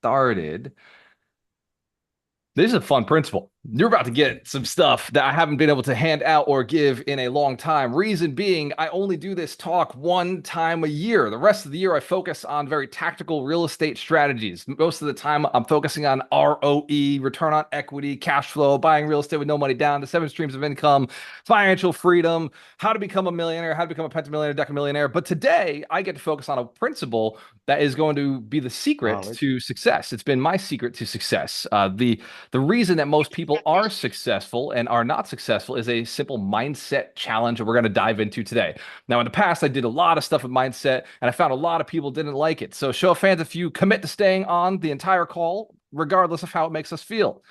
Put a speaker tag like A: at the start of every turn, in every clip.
A: started. This is a fun principle. You're about to get some stuff that I haven't been able to hand out or give in a long time. Reason being, I only do this talk one time a year. The rest of the year, I focus on very tactical real estate strategies. Most of the time, I'm focusing on ROE, return on equity, cash flow, buying real estate with no money down, the 7 streams of income, financial freedom, how to become a millionaire, how to become a pentamillionaire, decamillionaire. But today, I get to focus on a principle that is going to be the secret
B: Knowledge.
A: to success. It's been my secret to success. The reason that most people are successful and are not successful is a simple mindset challenge that we're going to dive into today. Now, in the past, I did a lot of stuff with mindset, and I found a lot of people didn't like it. So show of hands if you commit to staying on the entire call, regardless of how it makes us feel.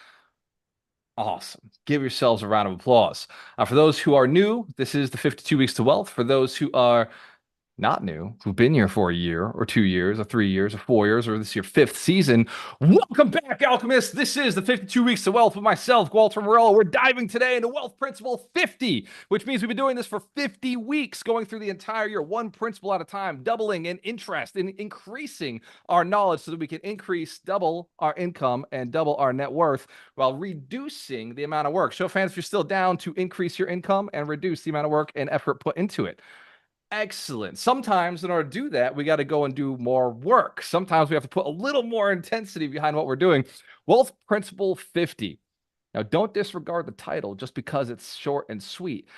A: Awesome. Give yourselves a round of applause. For those who are new, this is the 52 Weeks to Wealth. For those who are not new, who've been here for a year or 2 years or 3 years or 4 years or this is your fifth season, welcome back, alchemists. This is the 52 Weeks to Wealth with myself, Walter Morello. We're diving today into Wealth Principle 50, which means we've been doing this for 50 weeks, going through the entire year, one principle at a time, doubling in interest and increasing our knowledge so that we can double our income and double our net worth while reducing the amount of work. Show of hands if you're still down to increase your income and reduce the amount of work and effort put into it. Excellent. Sometimes in order to do that, we got to go and do more work. Sometimes we have to put a little more intensity behind what we're doing. Wealth Principle 50. Now, don't disregard the title just because it's short and sweet.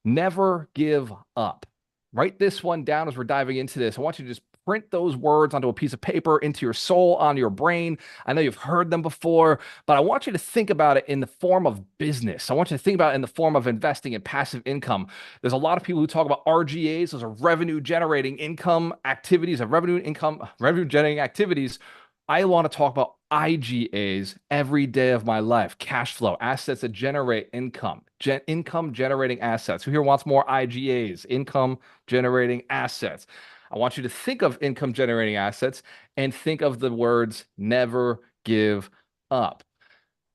A: Never give up. Write this one down as we're diving into this. I want you to just print those words onto a piece of paper, into your soul, on your brain. I know you've heard them before, but I want you to think about it in the form of business. I want you to think about it in the form of investing in passive income. There's a lot of people who talk about RGAs. Those are revenue generating income activities, revenue generating activities. I want to talk about IGAs every day of my life. Cash flow, assets that generate income, income generating assets. Who here wants more IGAs, income generating assets? I want you to think of income generating assets and think of the words never give up,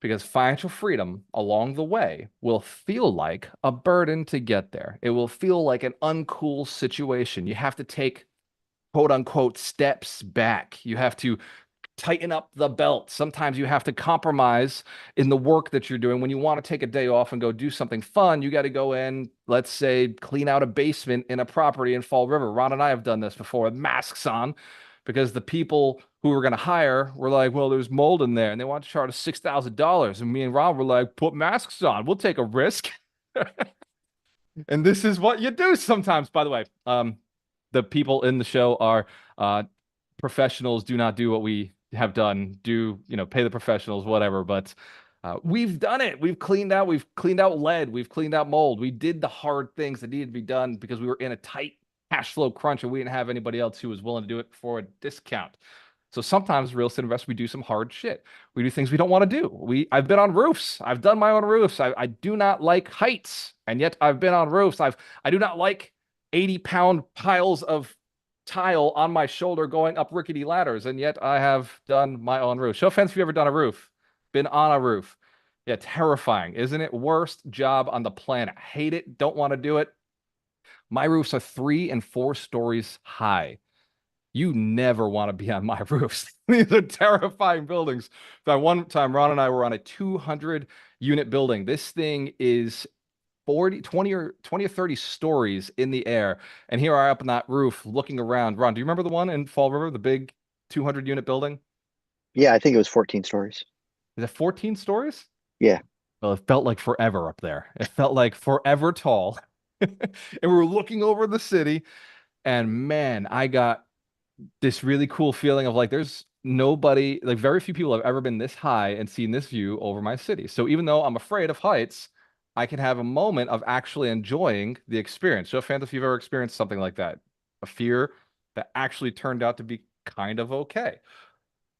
A: because financial freedom along the way will feel like a burden to get there. It will feel like an uncool situation. You have to take quote unquote steps back. You have to tighten up the belt. Sometimes you have to compromise in the work that you're doing. When you want to take a day off and go do something fun, you got to go in, let's say, clean out a basement in a property in Fall River. Ron and I have done this before with masks on, because the people who were going to hire were like, well, there's mold in there, and they want to charge us $6,000. And me and Ron were like, put masks on. We'll take a risk. And this is what you do sometimes, by the way. The people in the show are professionals. Do not do what we have done. Pay the professionals, whatever. But we've done it. We've cleaned out lead. We've cleaned out mold. We did the hard things that needed to be done because we were in a tight cash flow crunch and we didn't have anybody else who was willing to do it for a discount. So sometimes real estate investors, we do some hard shit. We do things we don't want to do. I've been on roofs. I've done my own roofs. I do not like heights, and yet I've been on roofs. I do not like 80-pound piles of tile on my shoulder going up rickety ladders, and yet I have done my own roof. Show of hands if you've ever done a roof, been on a roof. Yeah, terrifying, isn't it? Worst job on the planet. Hate it, don't want to do it. My roofs are 3 and 4 stories high. You never want to be on my roofs. These are terrifying buildings. One time, Ron and I were on a 200-unit building. This thing is 20 or 30 stories in the air. And here I am up on that roof looking around. Ron, do you remember the one in Fall River, the big 200-unit building?
B: Yeah, I think it was 14 stories.
A: Is it 14 stories?
B: Yeah.
A: Well, it felt like forever up there. It felt like forever tall. And we were looking over the city. And man, I got this really cool feeling of like there's nobody, like very few people have ever been this high and seen this view over my city. So even though I'm afraid of heights, I can have a moment of actually enjoying the experience. Show of hands if you've ever experienced something like that, a fear that actually turned out to be kind of okay.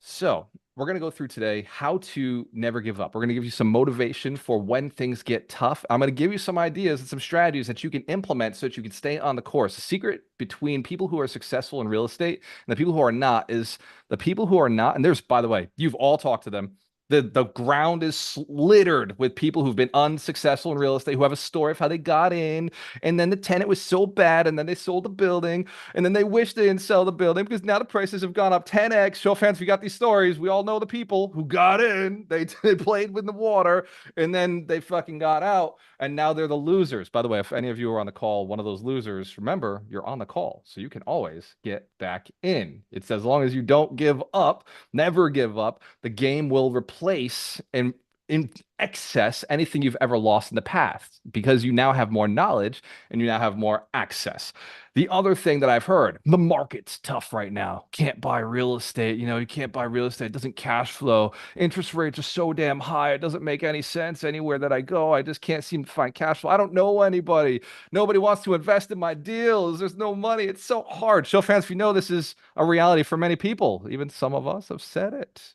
A: So we're going to go through today how to never give up. We're going to give you some motivation for when things get tough. I'm going to give you some ideas and some strategies that you can implement so that you can stay on the course. The secret between people who are successful in real estate and the people who are not is the people who are not, and there's, by the way, you've all talked to them. The ground is littered with people who've been unsuccessful in real estate, who have a story of how they got in, and then the tenant was so bad, and then they sold the building, and then they wish they didn't sell the building because now the prices have gone up 10x. Show of hands, we got these stories. We all know the people who got in. They played with the water, and then they fucking got out, and now they're the losers. By the way, if any of you are on the call, one of those losers, remember you're on the call, so you can always get back in. It's as long as you don't give up, never give up. The game will replace and in excess anything you've ever lost in the past because you now have more knowledge and you now have more access. The other thing that I've heard, the market's tough right now. Can't buy real estate. You can't buy real estate. It doesn't cash flow. Interest rates are so damn high. It doesn't make any sense anywhere that I go. I just can't seem to find cash flow. I don't know anybody. Nobody wants to invest in my deals. There's no money. It's so hard. Show fans, if you know this is a reality for many people. Even some of us have said it.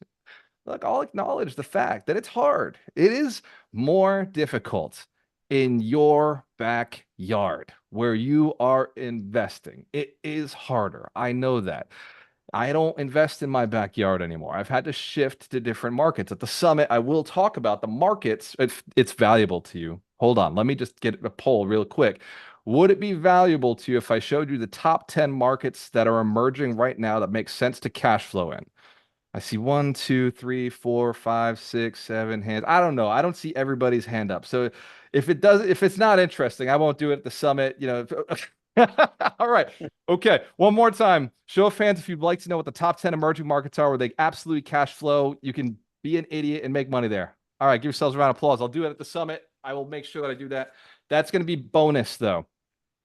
A: Look, I'll acknowledge the fact that it's hard. It is more difficult in your backyard where you are investing. It is harder. I know that. I don't invest in my backyard anymore. I've had to shift to different markets. At the summit, I will talk about the markets if it's valuable to you. Hold on. Let me just get a poll real quick. Would it be valuable to you if I showed you the top 10 markets that are emerging right now that make sense to cash flow in? I see one, two, three, four, five, six, seven hands. I don't know. I don't see everybody's hand up. So if it's not interesting, I won't do it at the summit. All right. Okay. One more time. Show of hands if you'd like to know what the top 10 emerging markets are where they absolutely cash flow. You can be an idiot and make money there. All right. Give yourselves a round of applause. I'll do it at the summit. I will make sure that I do that. That's going to be bonus though.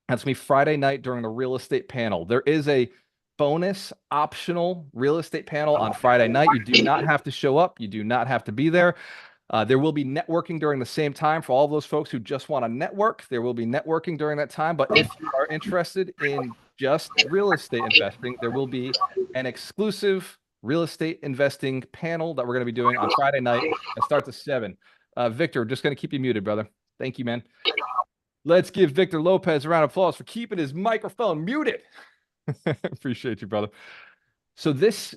A: That's me Friday night during the real estate panel. There is a bonus optional real estate panel on Friday night. You do not have to show up. You do not have to be there. There will be networking during the same time for all of those folks who just want to network. There will be networking during that time. But if you are interested in just real estate investing, there will be an exclusive real estate investing panel that we're going to be doing on Friday night. It starts at 7. Victor, just going to keep you muted, brother. Thank you, man. Let's give Victor Lopez a round of applause for keeping his microphone muted. Appreciate you, brother. So this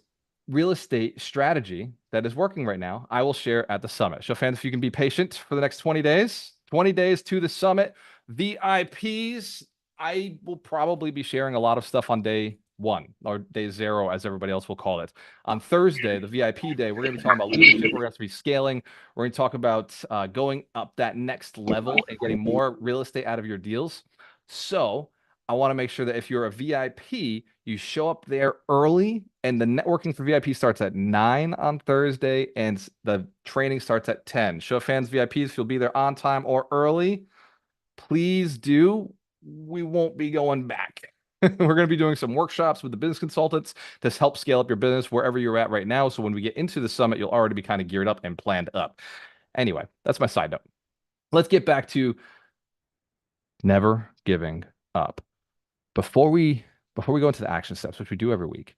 A: real estate strategy that is working right now, I will share at the summit. Show fans if you can be patient for the next 20 days. 20 days to the summit. VIPs, I will probably be sharing a lot of stuff on day 1 or day 0, as everybody else will call it. On Thursday, the VIP day, we're going to be talking about leadership. We're going to be scaling. We're going to talk about going up that next level and getting more real estate out of your deals. So I want to make sure that if you're a VIP, you show up there early, and the networking for VIP starts at 9 on Thursday, and the training starts at 10. Show fans VIPs if you'll be there on time or early. Please do. We won't be going back. We're going to be doing some workshops with the business consultants to help scale up your business wherever you're at right now. So when we get into the summit, you'll already be kind of geared up and planned up. Anyway, that's my side note. Let's get back to never giving up. Before we go into the action steps, which we do every week,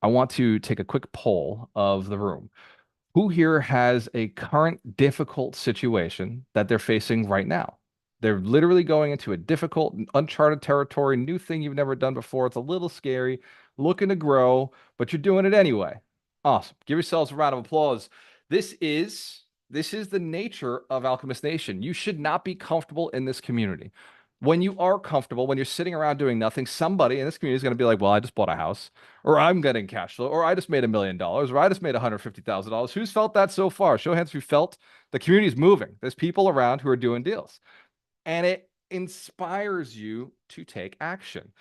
A: I want to take a quick poll of the room. Who here has a current difficult situation that they're facing right now? They're literally going into a difficult, uncharted territory, new thing you've never done before. It's a little scary, looking to grow, but you're doing it anyway. Awesome. Give yourselves a round of applause. This is the nature of Alchemist Nation. You should not be comfortable in this community. When you are comfortable, when you're sitting around doing nothing, somebody in this community is going to be like, well, I just bought a house, or I'm getting cash flow, or I just made $1 million, or I just made $150,000. Who's felt that so far? Show hands if you felt the community is moving. There's people around who are doing deals, and it inspires you to take action.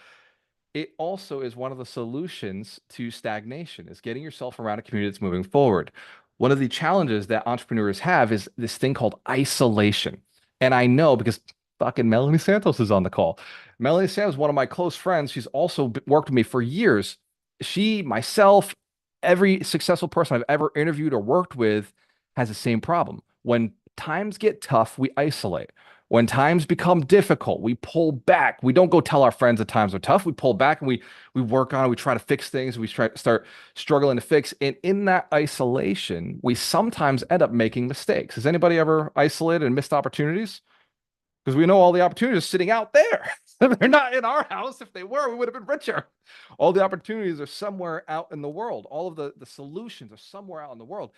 A: It also is one of the solutions to stagnation, is getting yourself around a community that's moving forward. One of the challenges that entrepreneurs have is this thing called isolation. And I know because fucking Melanie Santos is on the call. Melanie Santos is one of my close friends. She's also worked with me for years. She, myself, every successful person I've ever interviewed or worked with has the same problem. When times get tough, we isolate. When times become difficult, we pull back. We don't go tell our friends that times are tough. We pull back and we work on it. We try to fix things. We try to start struggling to fix. And in that isolation, we sometimes end up making mistakes. Has anybody ever isolated and missed opportunities? Because we know all the opportunities are sitting out there. They're not in our house. If they were, we would have been richer. All the opportunities are somewhere out in the world. All of the solutions are somewhere out in the world.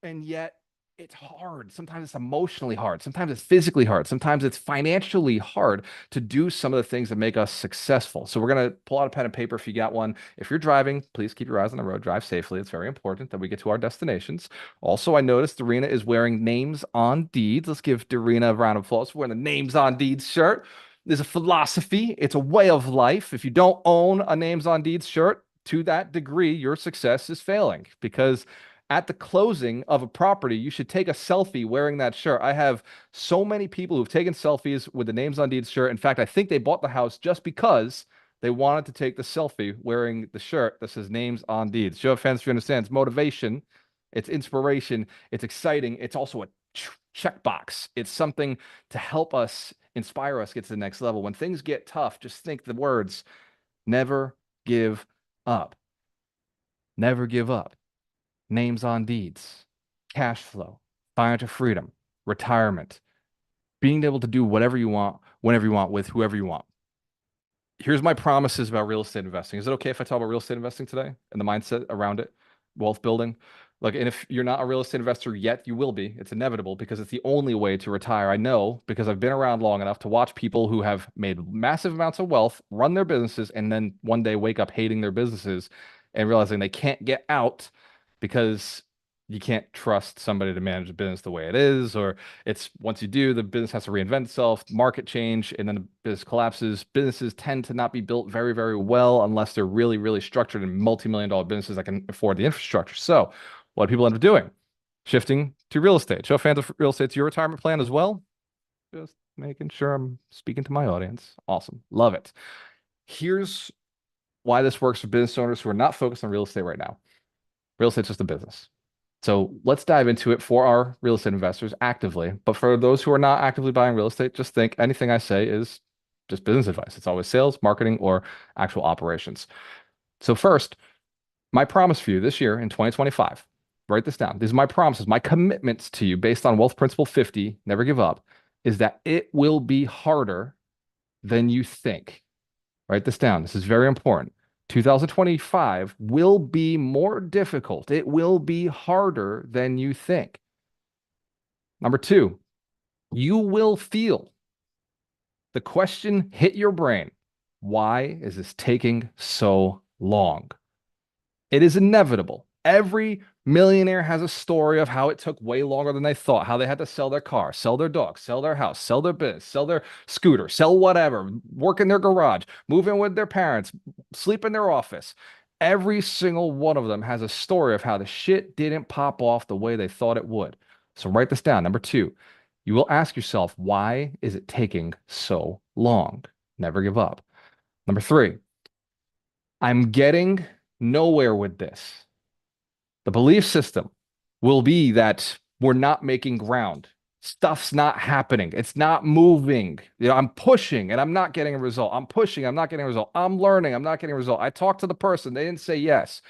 A: And yet it's hard. Sometimes it's emotionally hard. Sometimes it's physically hard. Sometimes it's financially hard to do some of the things that make us successful. So we're going to pull out a pen and paper if you got one. If you're driving, please keep your eyes on the road. Drive safely. It's very important that we get to our destinations. Also, I noticed Darina is wearing names on deeds. Let's give Darina a round of applause for wearing the names on deeds shirt. There's a philosophy. It's a way of life. If you don't own a names on deeds shirt, to that degree, your success is failing because at the closing of a property, you should take a selfie wearing that shirt. I have so many people who've taken selfies with the names on deeds shirt. In fact, I think they bought the house just because they wanted to take the selfie wearing the shirt that says names on deeds. Show of hands if you understand. It's motivation, it's inspiration, it's exciting. It's also a checkbox. It's something to help us, inspire us, get to the next level. When things get tough, just think the words, never give up. Never give up. Names on deeds, cash flow, financial freedom, retirement, being able to do whatever you want, whenever you want, with whoever you want. Here's my promises about real estate investing. Is it okay if I talk about real estate investing today and the mindset around it, wealth building? Look, and if you're not a real estate investor yet, you will be. It's inevitable because it's the only way to retire. I know because I've been around long enough to watch people who have made massive amounts of wealth, run their businesses, and then one day wake up hating their businesses and realizing they can't get out because you can't trust somebody to manage a business the way it is, or it's once you do, the business has to reinvent itself, market change, and then the business collapses. Businesses tend to not be built very, very well unless they're really, really structured and multi-million dollar businesses that can afford the infrastructure. So, what do people end up doing? Shifting to real estate. Show fans of real estate to your retirement plan as well. Just making sure I'm speaking to my audience. Awesome. Love it. Here's why this works for business owners who are not focused on real estate right now. Real estate's just a business. So let's dive into it for our real estate investors actively. But for those who are not actively buying real estate, just think anything I say is just business advice. It's always sales, marketing, or actual operations. So first, my promise for you this year in 2025, write this down. These are my promises, my commitments to you based on Wealth Principle 50, never give up, is that it will be harder than you think. Write this down. This is very important. 2025 will be more difficult. It will be harder than you think. Number two, you will feel the question hit your brain. Why is this taking so long? It is inevitable. Every millionaire has a story of how it took way longer than they thought, how they had to sell their car, sell their dog, sell their house, sell their business, sell their scooter, sell whatever, work in their garage, move in with their parents, sleep in their office. Every single one of them has a story of how the shit didn't pop off the way they thought it would. So write this down. Number two, you will ask yourself, why is it taking so long? Never give up. Number three, I'm getting nowhere with this. The belief system will be that we're not making ground. Stuff's not happening. It's not moving. I'm pushing and I'm not getting a result. I'm pushing, I'm not getting a result. I'm learning, I'm not getting a result. I talked to the person, they didn't say yes.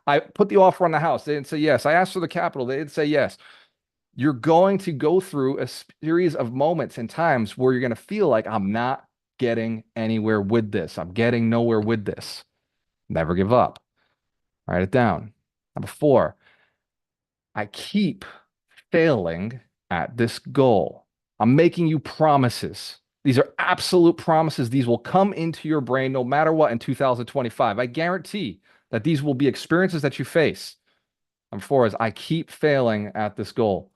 A: I put the offer on the house, they didn't say yes. I asked for the capital, they didn't say yes. You're going to go through a series of moments and times where you're going to feel like I'm not getting anywhere with this. I'm getting nowhere with this. Never give up. Write it down. Number four, I keep failing at this goal. I'm making you promises. These are absolute promises. These will come into your brain no matter what in 2025. I guarantee that these will be experiences that you face. Number four is I keep failing at this goal.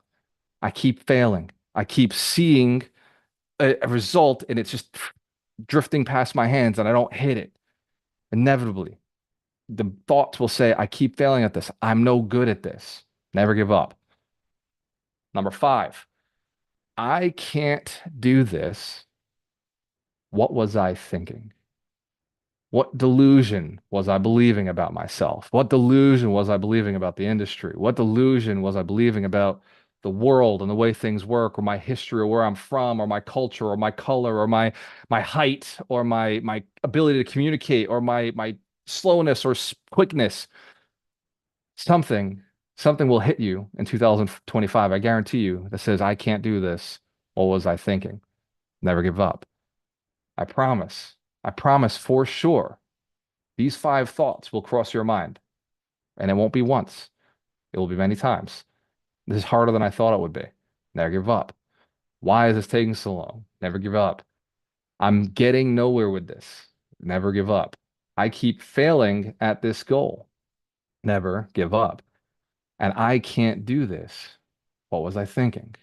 A: I keep failing. I keep seeing a result and it's just drifting past my hands and I don't hit it. Inevitably, the thoughts will say, I keep failing at this. I'm no good at this. Never give up. Number five, I can't do this. What was I thinking? What delusion was I believing about myself? What delusion was I believing about the industry? What delusion was I believing about the world and the way things work, or my history, or where I'm from, or my culture, or my color, or my height, or my ability to communicate, or my slowness or quickness? Something, something will hit you in 2025. I guarantee you that says, I can't do this. What was I thinking? Never give up. I promise. I promise for sure. These five thoughts will cross your mind, and it won't be once. It will be many times. This is harder than I thought it would be. Never give up. Why is this taking so long? Never give up. I'm getting nowhere with this. Never give up. I keep failing at this goal. Never give up. And I can't do this. What was I thinking?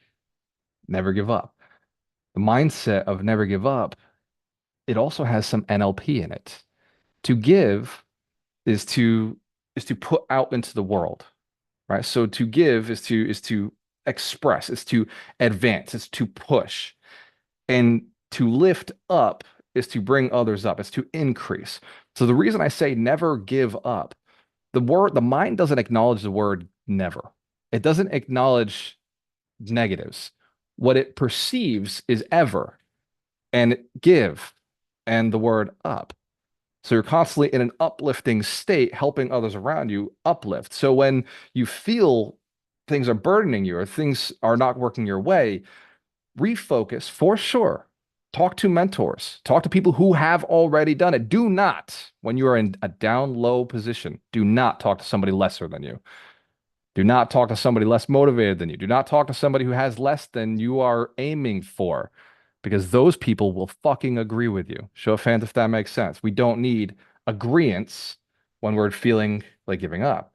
A: Never give up. The mindset of never give up, it also has some NLP in it. To give is to put out into the world, right? So to give is to express, is to advance, is to push. And to lift up is to bring others up, it's to increase. So the reason I say never give up, the mind doesn't acknowledge the word never. It doesn't acknowledge negatives. What it perceives is ever and give and the word up. So you're constantly in an uplifting state, helping others around you uplift. So when you feel things are burdening you or things are not working your way, refocus for sure. Talk to mentors, talk to people who have already done it. Do not, when you are in a down low position, do not talk to somebody lesser than you. Do not talk to somebody less motivated than you. Do not talk to somebody who has less than you are aiming for, because those people will fucking agree with you. Show of hands if that makes sense. We don't need agreeance when we're feeling like giving up.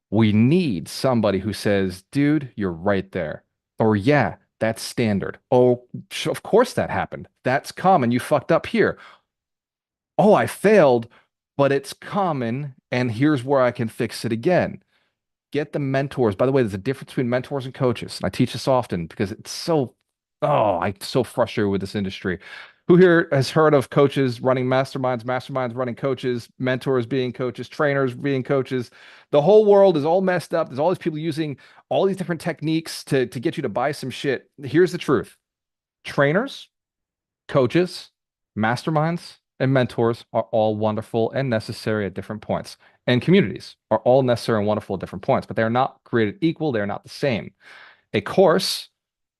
A: We need somebody who says, dude, you're right there. Or, yeah, that's standard. Oh, of course that happened. That's common. You fucked up here. Oh, I failed, but it's common. And here's where I can fix it again. Get the mentors. By the way, there's a difference between mentors and coaches. And I teach this often because it's so, oh, I'm so frustrated with this industry. Who here has heard of coaches running masterminds, masterminds running coaches, mentors being coaches, trainers being coaches? The whole world is all messed up. There's all these people using all these different techniques to get you to buy some shit. Here's the truth. Trainers, coaches, masterminds, and mentors are all wonderful and necessary at different points. And communities are all necessary and wonderful at different points, but they're not created equal. They're not the same. A course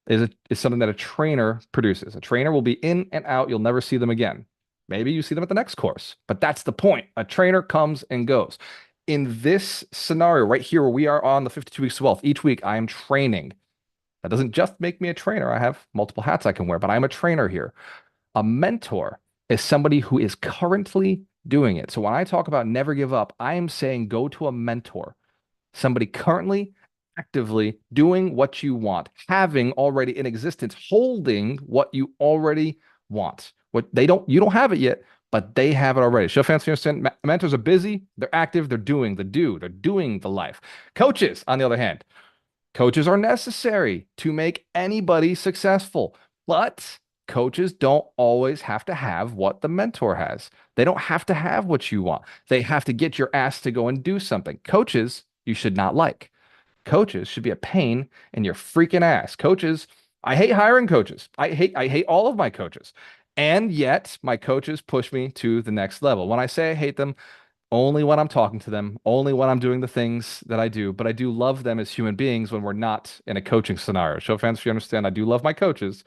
A: is something that a trainer produces. A trainer will be in and out. You'll never see them again. Maybe you see them at the next course, but that's the point. A trainer comes and goes. In this scenario right here, where we are on the 52 weeks of wealth, each week I am training. That doesn't just make me a trainer. I have multiple hats I can wear, but I'm a trainer here. A mentor is somebody who is currently doing it. So when I talk about never give up, I am saying go to a mentor, somebody currently actively doing what you want, having already in existence, holding what you already want. What they don't, you don't have it yet, but they have it already. Show fans, understand, mentors are busy, they're active, they're doing the do, they're doing the life. Coaches, on the other hand, coaches are necessary to make anybody successful, but coaches don't always have to have what the mentor has. They don't have to have what you want. They have to get your ass to go and do something. Coaches, you should not like. Coaches should be a pain in your freaking ass. Coaches, I hate hiring coaches. I hate all of my coaches. And yet my coaches push me to the next level. When I say I hate them, only when I'm talking to them, only when I'm doing the things that I do. But I do love them as human beings when we're not in a coaching scenario. Show of hands if you understand. I do love my coaches.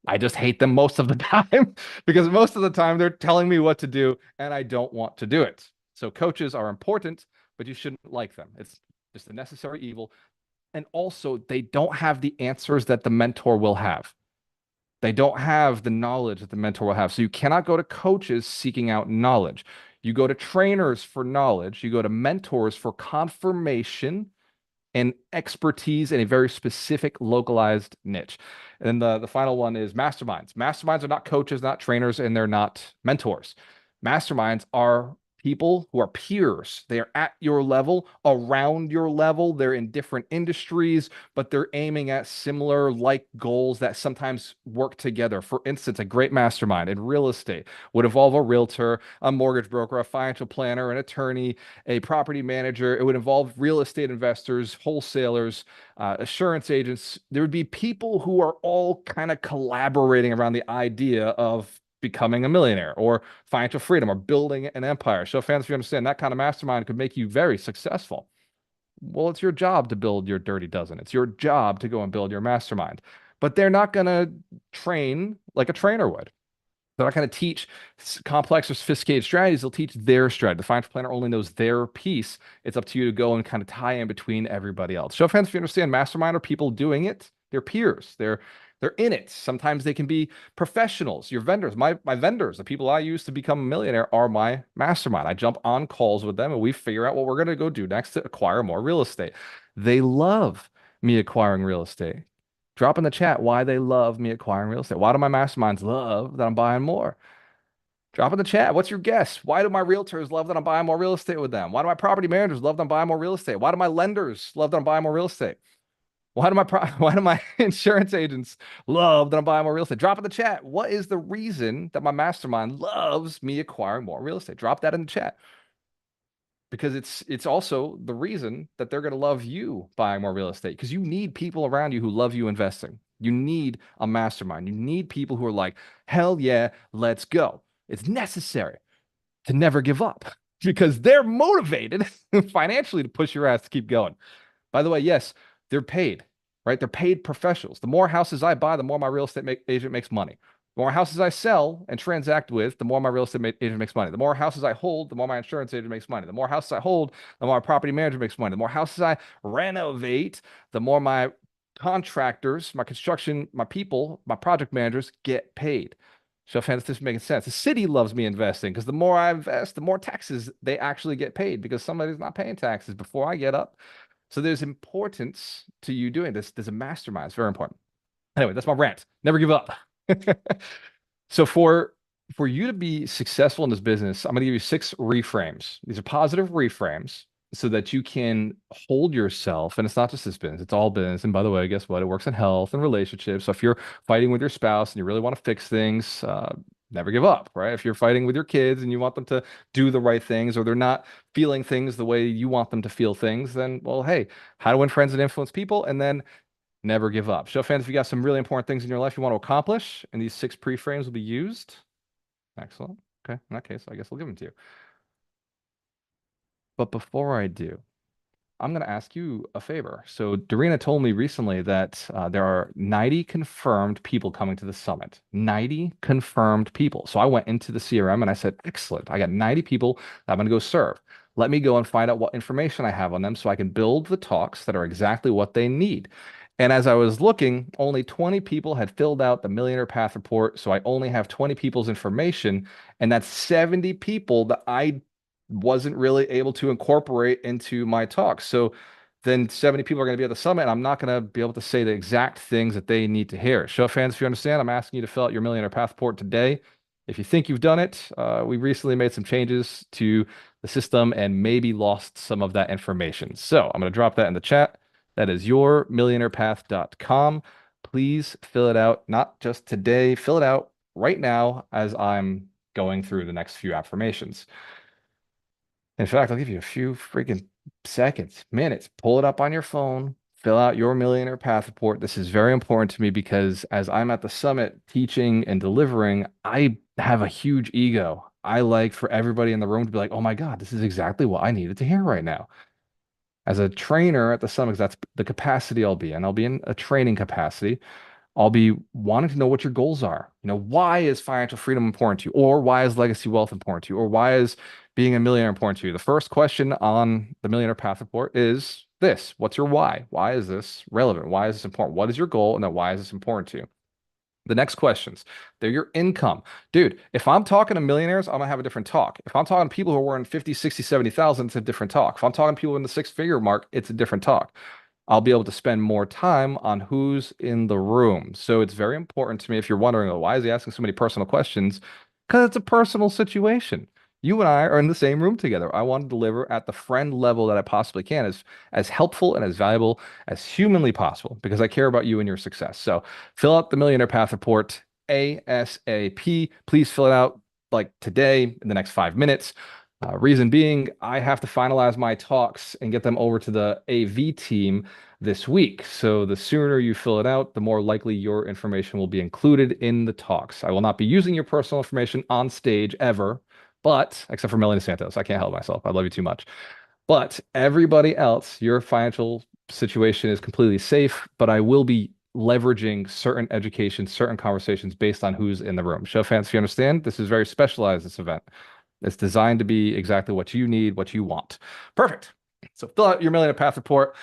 A: I just hate them most of the time because most of the time they're telling me what to do and I don't want to do it. So coaches are important, but you shouldn't like them. It's just a necessary evil. And also, they don't have the answers that the mentor will have. They don't have the knowledge that the mentor will have. So you cannot go to coaches seeking out knowledge. You go to trainers for knowledge. You go to mentors for confirmation and expertise in a very specific localized niche. And then the final one is masterminds. Masterminds are not coaches, not trainers, and they're not mentors. Masterminds are people who are peers. They are at your level, around your level. They're in different industries, but they're aiming at similar like goals that sometimes work together. For instance, a great mastermind in real estate would involve a realtor, a mortgage broker, a financial planner, an attorney, a property manager. It would involve real estate investors, wholesalers, assurance agents. There would be people who are all kind of collaborating around the idea of becoming a millionaire or financial freedom or building an empire. Show fans if you understand that kind of mastermind could make you very successful. Well, it's your job to build your dirty dozen. It's your job to go and build your mastermind. But they're not going to train like a trainer would. They're not going to teach complex or sophisticated strategies. They'll teach their strategy. The financial planner only knows their piece. It's up to you to go and kind of tie in between everybody else. Show of hands if you understand. Mastermind are people doing it. They're peers. They're in it. Sometimes they can be professionals. Your vendors, my vendors, the people I use to become a millionaire are my mastermind. I jump on calls with them and we figure out what we're going to go do next to acquire more real estate. They love me acquiring real estate. Drop in the chat why they love me acquiring real estate. Why do my masterminds love that I'm buying more? Drop in the chat. What's your guess? Why do my realtors love that I'm buying more real estate with them? Why do my property managers love that I'm buying more real estate? Why do my lenders love that I'm buying more real estate? Why do my insurance agents love that I'm buying more real estate? Drop in the chat. What is the reason that my mastermind loves me acquiring more real estate? Drop that in the chat because it's also the reason that they're going to love you buying more real estate because you need people around you who love you investing. You need a mastermind. You need people who are like, hell yeah, let's go. It's necessary to never give up because they're motivated financially to push your ass to keep going. By the way, yes, they're paid, right? They're paid professionals. The more houses I buy, the more my real estate agent makes money. The more houses I sell and transact with, the more my real estate agent makes money. The more houses I hold, the more my insurance agent makes money. The more houses I hold, the more my property manager makes money. The more houses I renovate, the more my contractors, my construction, my people, my project managers get paid. Show of hands, this is making sense. The city loves me investing because the more I invest, the more taxes they actually get paid because somebody's not paying taxes before I get up. So there's importance to you doing this. There's a mastermind. It's very important. Anyway, that's my rant. Never give up. So for you to be successful in this business, I'm going to give you 6 reframes. These are positive reframes so that you can hold yourself. And it's not just this business, it's all business. And by the way, guess what? It works in health and relationships. So if you're fighting with your spouse and you really want to fix things, never give up, right? If you're fighting with your kids and you want them to do the right things or they're not feeling things the way you want them to feel things, then, well, hey, how to win friends and influence people, and then never give up. Show fans if you got some really important things in your life you want to accomplish, and these 6 pre-frames will be used. Excellent. Okay, in that case, I guess I'll give them to you. But before I do, I'm going to ask you a favor. So Dorina told me recently that there are 90 confirmed people coming to the summit. 90 confirmed people. So I went into the CRM and I said, excellent. I got 90 people that I'm going to go serve. Let me go and find out what information I have on them so I can build the talks that are exactly what they need. And as I was looking, only 20 people had filled out the Millionaire Path report. So I only have 20 people's information. And that's 70 people that I wasn't really able to incorporate into my talk. So then 70 people are going to be at the summit, and I'm not going to be able to say the exact things that they need to hear. Show of hands if you understand. I'm asking you to fill out your Millionaire Passport today. If you think you've done it, we recently made some changes to the system and maybe lost some of that information. So I'm going to drop that in the chat. That is yourmillionairepath.com. Please fill it out, not just today, fill it out right now as I'm going through the next few affirmations. In fact, I'll give you a few freaking seconds, minutes. Pull it up on your phone, fill out your Millionaire Path report. This is very important to me because as I'm at the summit teaching and delivering, I have a huge ego. I like for everybody in the room to be like, oh my God, this is exactly what I needed to hear right now. As a trainer at the summit, 'cause that's the capacity I'll be in. I'll be in a training capacity. I'll be wanting to know what your goals are. Why is financial freedom important to you? Or why is legacy wealth important to you? Or why is being a millionaire important to you? The first question on the Millionaire Path Report is this. What's your why? Why is this relevant? Why is this important? What is your goal? And then why is this important to you? The next questions, they're your income. Dude, if I'm talking to millionaires, I'm gonna have a different talk. If I'm talking to people who are earning 50, 60, 70,000, it's a different talk. If I'm talking to people in the 6-figure mark, it's a different talk. I'll be able to spend more time on who's in the room. So it's very important to me if you're wondering, oh, why is he asking so many personal questions? Because it's a personal situation. You and I are in the same room together. I want to deliver at the friend level that I possibly can, as helpful and as valuable as humanly possible, because I care about you and your success. So fill out the Millionaire Path Report ASAP. Please fill it out like today in the next 5 minutes. Reason being, I have to finalize my talks and get them over to the AV team this week. So the sooner you fill it out, the more likely your information will be included in the talks. I will not be using your personal information on stage ever, but except for Melanie Santos, I can't help myself. I love you too much. But everybody else, your financial situation is completely safe, but I will be leveraging certain education, certain conversations based on who's in the room. Show of hands if you understand. This is very specialized, this event. It's designed to be exactly what you need, what you want. Perfect. So fill out your Millionaire Path report.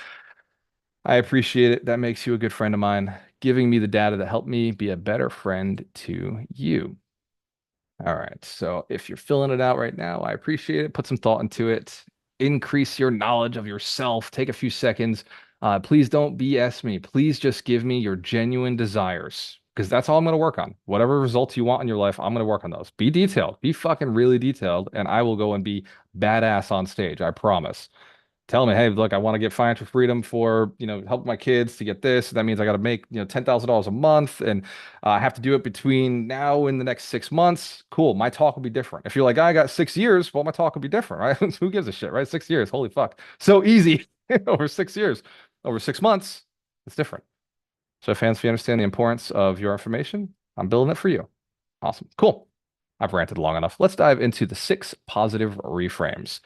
A: I appreciate it. That makes you a good friend of mine, giving me the data that helped me be a better friend to you. All right. So if you're filling it out right now, I appreciate it. Put some thought into it. Increase your knowledge of yourself. Take a few seconds. Please don't BS me. Please just give me your genuine desires because that's all I'm going to work on. Whatever results you want in your life, I'm going to work on those. Be detailed. Be fucking really detailed, and I will go and be badass on stage. I promise. Tell me, hey, look, I want to get financial freedom for, help my kids to get this. That means I got to make, $10,000 a month and I have to do it between now and the next 6 months. Cool. My talk will be different. If you're like, I got 6 years, well, my talk will be different, right? Who gives a shit, right? 6 years. Holy fuck. So easy over 6 years. Over 6 months, it's different. So fans, if you understand the importance of your information, I'm building it for you. Awesome. Cool. I've ranted long enough. Let's dive into the 6 positive reframes.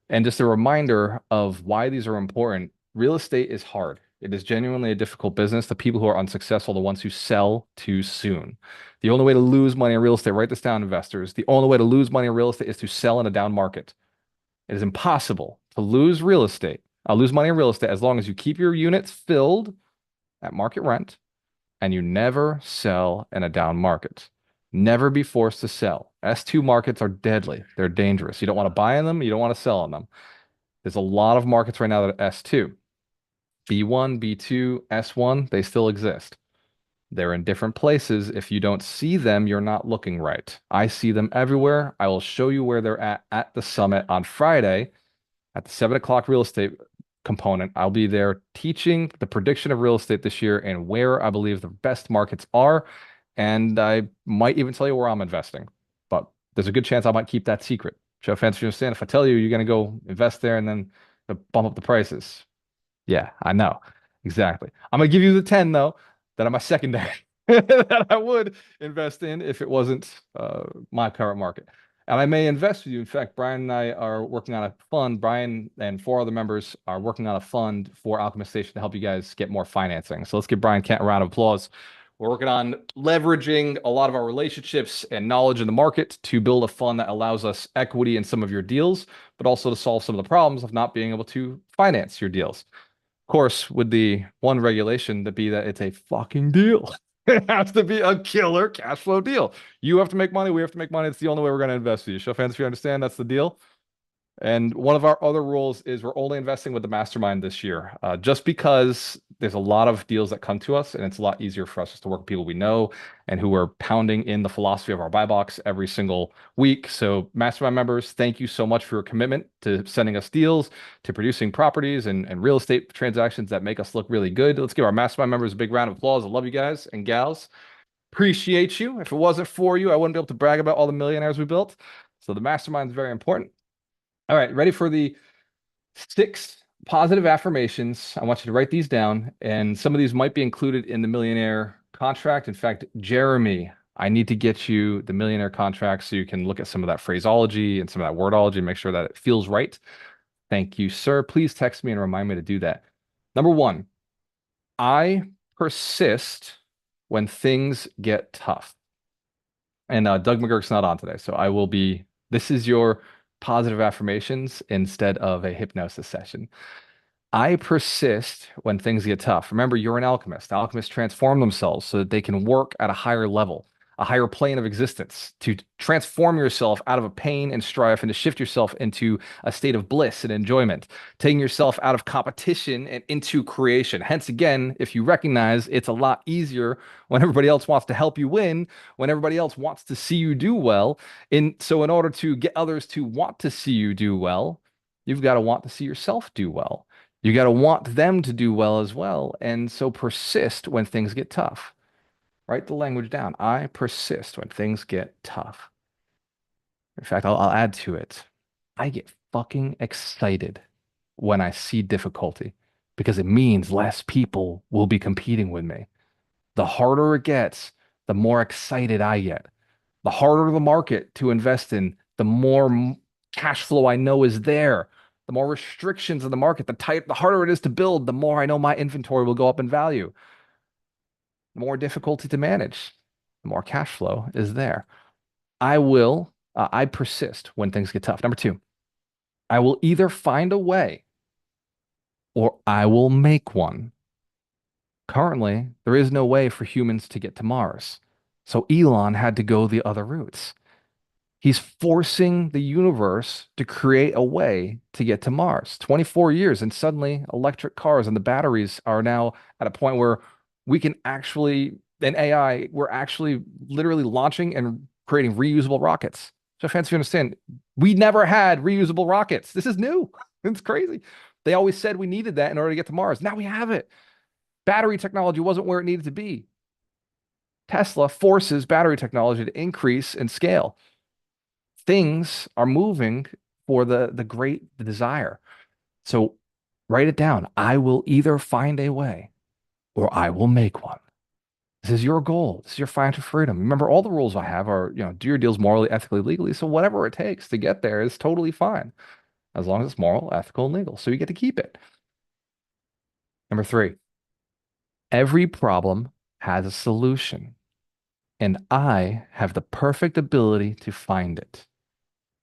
A: And just a reminder of why these are important. Real estate is hard. It is genuinely a difficult business. The people who are unsuccessful are the ones who sell too soon. The only way to lose money in real estate, write this down, investors. The only way to lose money in real estate is to sell in a down market. It is impossible to lose real estate, lose money in real estate as long as you keep your units filled at market rent and you never sell in a down market. Never be forced to sell. S2 markets are deadly. They're dangerous. You don't want to buy in them. You don't want to sell in them. There's a lot of markets right now that are S2. B1, B2, S1, they still exist. They're in different places. If you don't see them, you're not looking right. I see them everywhere. I will show you where they're at the summit on Friday at the 7 o'clock real estate component. I'll be there teaching the prediction of real estate this year and where I believe the best markets are. And I might even tell you where I'm investing, but there's a good chance I might keep that secret. Show fans, you understand? If I tell you, you're going to go invest there and then bump up the prices. Yeah, I know. Exactly. I'm going to give you the 10 though, that are my secondary that I would invest in if it wasn't my current market. And I may invest with you. In fact, Brian and I are working on a fund. Brian and 4 other members are working on a fund for Alchemist Station to help you guys get more financing. So let's give Brian Kent a round of applause. We're working on leveraging a lot of our relationships and knowledge in the market to build a fund that allows us equity in some of your deals, but also to solve some of the problems of not being able to finance your deals. Of course, with the one regulation to be that it's a fucking deal. It has to be a killer cash flow deal. You have to make money. We have to make money. It's the only way we're going to invest with you. Show fans if you understand that's the deal. And one of our other rules is we're only investing with the mastermind this year, just because there's a lot of deals that come to us, and it's a lot easier for us just to work with people we know and who are pounding in the philosophy of our buy box every single week. So, mastermind members, thank you so much for your commitment to sending us deals, to producing properties and real estate transactions that make us look really good. Let's give our mastermind members a big round of applause. I love you guys and gals. Appreciate you. If it wasn't for you, I wouldn't be able to brag about all the millionaires we built. So, the mastermind is very important. All right, ready for the 6 positive affirmations. I want you to write these down, and some of these might be included in the Millionaire contract. In fact, Jeremy, I need to get you the Millionaire contract so you can look at some of that phraseology and some of that wordology and make sure that it feels right. Thank you, sir. Please text me and remind me to do that. Number 1, I persist when things get tough. And Doug McGurk's not on today, so I will be. This is your positive affirmations instead of a hypnosis session. I persist when things get tough. Remember, you're an alchemist. Alchemists transform themselves so that they can work at a higher level, a higher plane of existence, to transform yourself out of a pain and strife and to shift yourself into a state of bliss and enjoyment, taking yourself out of competition and into creation. Hence, again, if you recognize it's a lot easier when everybody else wants to help you win, when everybody else wants to see you do well. So in order to get others to want to see you do well, you've got to want to see yourself do well. You got to want them to do well as well. And so persist when things get tough. Write the language down. I persist when things get tough. In fact, I'll add to it. I get fucking excited when I see difficulty because it means less people will be competing with me. The harder it gets, the more excited I get. The harder the market to invest in, the more cash flow I know is there. The more restrictions in the market, the harder it is to build, the more I know my inventory will go up in value. the more difficulty to manage, the more cash flow is there. I persist when things get tough. Number two, I will either find a way or I will make one. Currently, there is no way for humans to get to Mars. So Elon had to go the other routes. He's forcing the universe to create a way to get to Mars. 24 years, and suddenly electric cars and the batteries are now at a point where we can actually, in AI, we're actually literally launching and creating reusable rockets. So, fancy you understand, we never had reusable rockets. This is new. It's crazy. They always said we needed that in order to get to Mars. Now we have it. Battery technology wasn't where it needed to be. Tesla forces battery technology to increase in scale. Things are moving for the great desire. So write it down. I will either find a way or I will make one. This is your goal. This is your financial freedom. Remember, all the rules I have are, do your deals morally, ethically, legally. So whatever it takes to get there is totally fine, as long as it's moral, ethical, and legal. So you get to keep it. Number three, every problem has a solution, and I have the perfect ability to find it.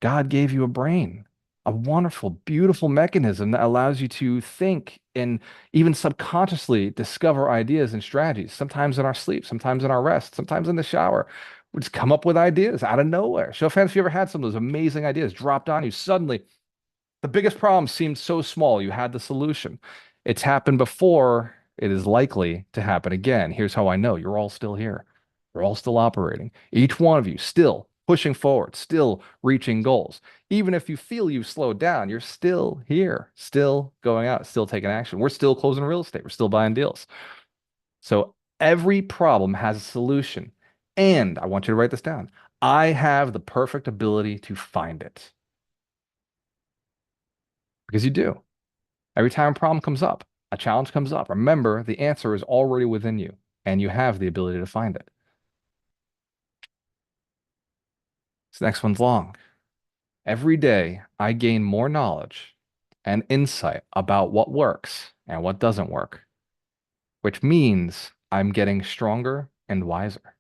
A: God gave you a brain, a wonderful, beautiful mechanism that allows you to think and even subconsciously discover ideas and strategies, sometimes in our sleep, sometimes in our rest, sometimes in the shower. We just come up with ideas out of nowhere. Show of hands if you ever had some of those amazing ideas dropped on you. Suddenly, the biggest problem seemed so small. You had the solution. It's happened before. It is likely to happen again. Here's how I know you're all still here. You're all still operating. Each one of you still pushing forward, still reaching goals. Even if you feel you've slowed down, you're still here, still going out, still taking action. We're still closing real estate. We're still buying deals. So every problem has a solution. And I want you to write this down. I have the perfect ability to find it because you do. Every time a problem comes up, a challenge comes up, remember the answer is already within you and you have the ability to find it. This next one's long. Every day, I gain more knowledge and insight about what works and what doesn't work, which means I'm getting stronger and wiser.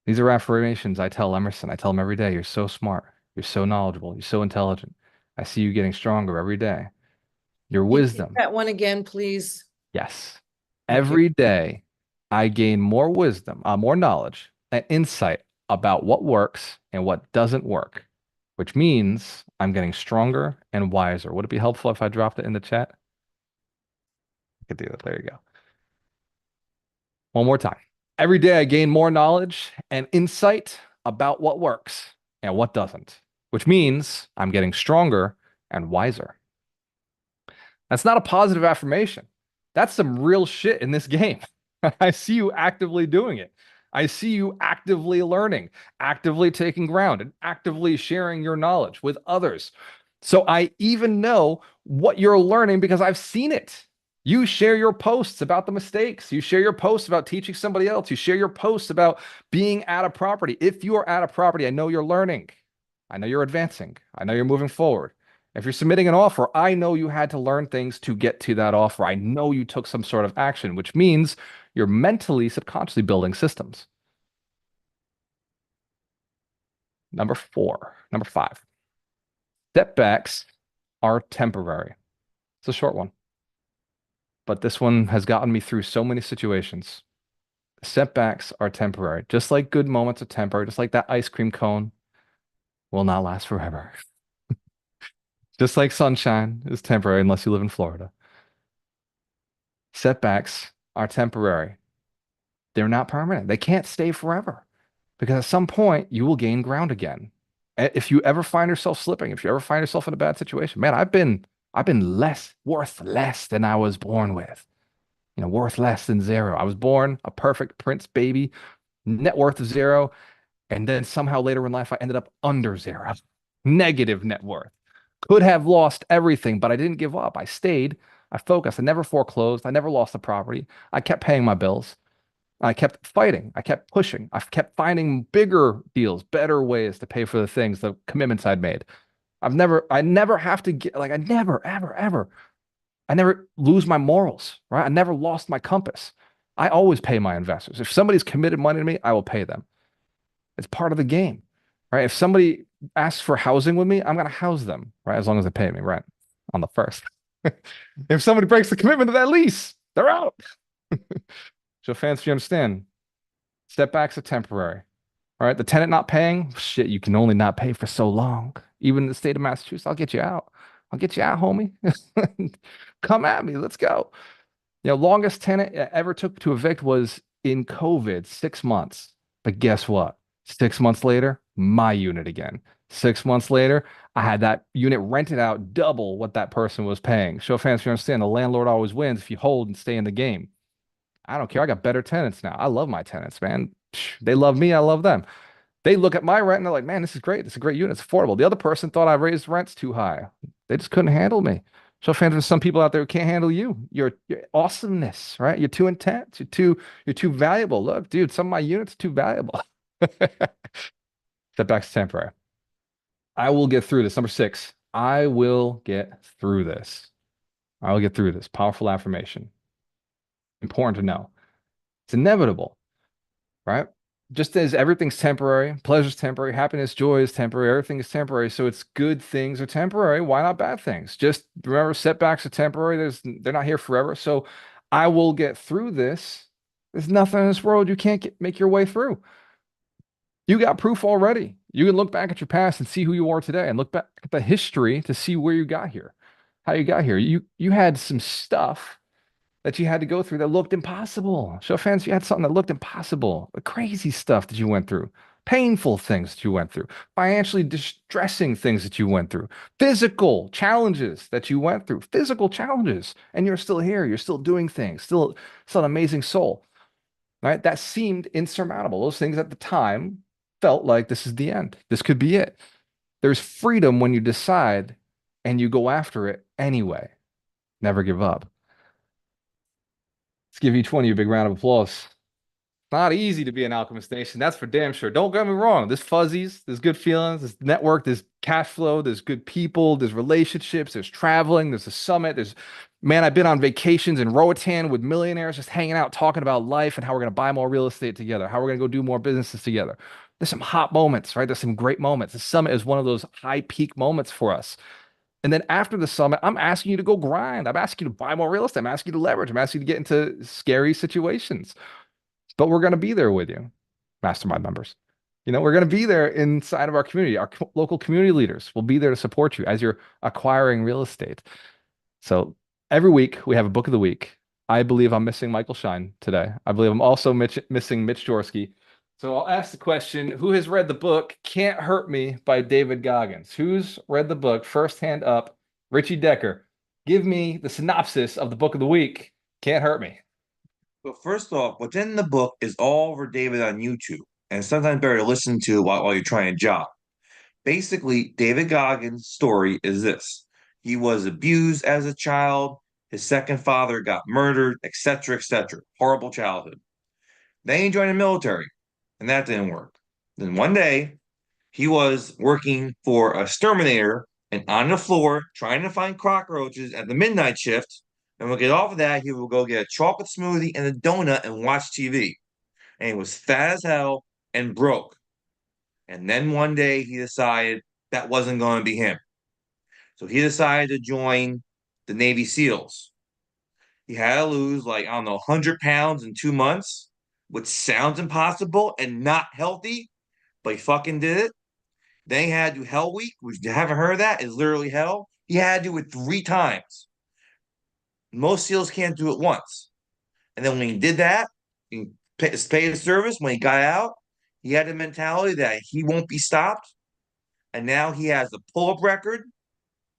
A: These are affirmations I tell Emerson. I tell him every day, you're so smart. You're so knowledgeable. You're so intelligent. I see you getting stronger every day. Your
C: Can you say
A: wisdom.
C: that one again, please?
A: Yes.
C: Thank you.
A: Every day, I gain more wisdom, more knowledge, and insight about what works and what doesn't work, which means I'm getting stronger and wiser. Would it be helpful if I dropped it in the chat? I could do that. There you go. One more time. Every day, I gain more knowledge and insight about what works and what doesn't, which means I'm getting stronger and wiser. That's not a positive affirmation. That's some real shit in this game. I see you actively doing it. I see you actively learning, actively taking ground, and actively sharing your knowledge with others. So I even know what you're learning because I've seen it. You share your posts about the mistakes. You share your posts about teaching somebody else. You share your posts about being at a property. If you are at a property, I know you're learning. I know you're advancing. I know you're moving forward. If you're submitting an offer, I know you had to learn things to get to that offer. I know you took some sort of action, which means you're mentally, subconsciously building systems. Number five, setbacks are temporary. It's a short one, but this one has gotten me through so many situations. Setbacks are temporary, just like good moments are temporary, just like that ice cream cone will not last forever. Just like sunshine is temporary unless you live in Florida. Setbacks are temporary. They're not permanent. They can't stay forever because at some point you will gain ground again. If you ever find yourself slipping, if you ever find yourself in a bad situation, man, I've been worth less than I was born with. Worth less than zero. I was born a perfect prince baby, net worth of zero, and then somehow later in life I ended up under zero. Negative net worth. Could have lost everything, but I didn't give up. I stayed. I focused. I never foreclosed. I never lost the property. I kept paying my bills. I kept fighting. I kept pushing. I kept finding bigger deals, better ways to pay for the things, the commitments I'd made. I never have to get, like, I never, ever, ever, I never lose my morals, right? I never lost my compass. I always pay my investors. If somebody's committed money to me, I will pay them. It's part of the game, right? If somebody asks for housing with me, I'm going to house them, right? As long as they pay me rent on the first. If somebody breaks the commitment to that lease, they're out. So, fans, you understand, setbacks are temporary. All right. The tenant not paying, shit, you can only not pay for so long. Even in the state of Massachusetts, I'll get you out. I'll get you out, homie. Come at me. Let's go. Longest tenant ever took to evict was in COVID, 6 months. But guess what? 6 months later, my unit again. 6 months later, I had that unit rented out double what that person was paying. Show fans, you understand, the landlord always wins if you hold and stay in the game. I don't care. I got better tenants now. I love my tenants, man. They love me. I love them. They look at my rent and they're like, man, this is great. It's a great unit. It's affordable. The other person thought I raised rents too high. They just couldn't handle me. So fans, there's some people out there who can't handle you. Your awesomeness, right? You're too intense. You're too valuable. Look, dude, some of my units are too valuable. Setbacks temporary. I will get through this. Number six. I will get through this. I will get through this. Powerful affirmation. Important to know. It's inevitable, right? Just as everything's temporary, pleasure's temporary, happiness, joy is temporary, everything is temporary. So it's good things are temporary. Why not bad things? Just remember, setbacks are temporary. They're not here forever. So I will get through this. There's nothing in this world you can't make your way through. You got proof already. You can look back at your past and see who you are today, and look back at the history to see where you got here, how you got here. You had some stuff that you had to go through that looked impossible. Show fans, you had something that looked impossible. The crazy stuff that you went through, painful things that you went through, financially distressing things that you went through, physical challenges that you went through, physical challenges, and you're still here. You're still doing things. Still an amazing soul, right? That seemed insurmountable. Those things at the time felt like this is the end. This could be it. There's freedom when you decide and you go after it anyway. Never give up. Let's give each one of you a big round of applause. Not easy to be an Alchemist Nation, that's for damn sure. Don't get me wrong. There's fuzzies, there's good feelings, there's network, there's cash flow, there's good people, there's relationships, there's traveling, there's a summit, man, I've been on vacations in Roatan with millionaires, just hanging out, talking about life and how we're going to buy more real estate together, how we're going to go do more businesses together. There's some hot moments, right? There's some great moments. The summit is one of those high peak moments for us. And then after the summit, I'm asking you to go grind. I'm asking you to buy more real estate. I'm asking you to leverage. I'm asking you to get into scary situations. But we're going to be there with you, mastermind members. We're going to be there inside of our community. Our local community leaders will be there to support you as you're acquiring real estate. So every week we have a book of the week. I believe I'm missing Michael Shine today. I believe I'm also missing Mitch Jorsky. So I'll ask the question, who has read the book Can't Hurt Me by David Goggins? Who's read the book? First hand up, Richie Decker. Give me the synopsis of the book of the week, Can't Hurt Me.
C: So first off, what's in the book is all over David on YouTube, and it's sometimes better to listen to while you're trying a job. Basically, David Goggins' story is this: he was abused as a child, his second father got murdered, etc., etc. Horrible childhood. Then he joined the military, and that didn't work. Then one day, he was working for a exterminator and on the floor trying to find cockroaches at the midnight shift. And we'll get off of that. He will go get a chocolate smoothie and a donut and watch TV. And he was fat as hell and broke. And then one day he decided that wasn't going to be him. So he decided to join the Navy SEALs. He had to lose, like, I don't know, 100 pounds in 2 months, which sounds impossible and not healthy, but he fucking did it. Then he had to do Hell Week, which you haven't heard of that, is literally hell. He had to do it 3 times. Most SEALs can't do it once. And then when he did that, he paid his service. When he got out, he had the mentality that he won't be stopped. And now he has the pull-up record.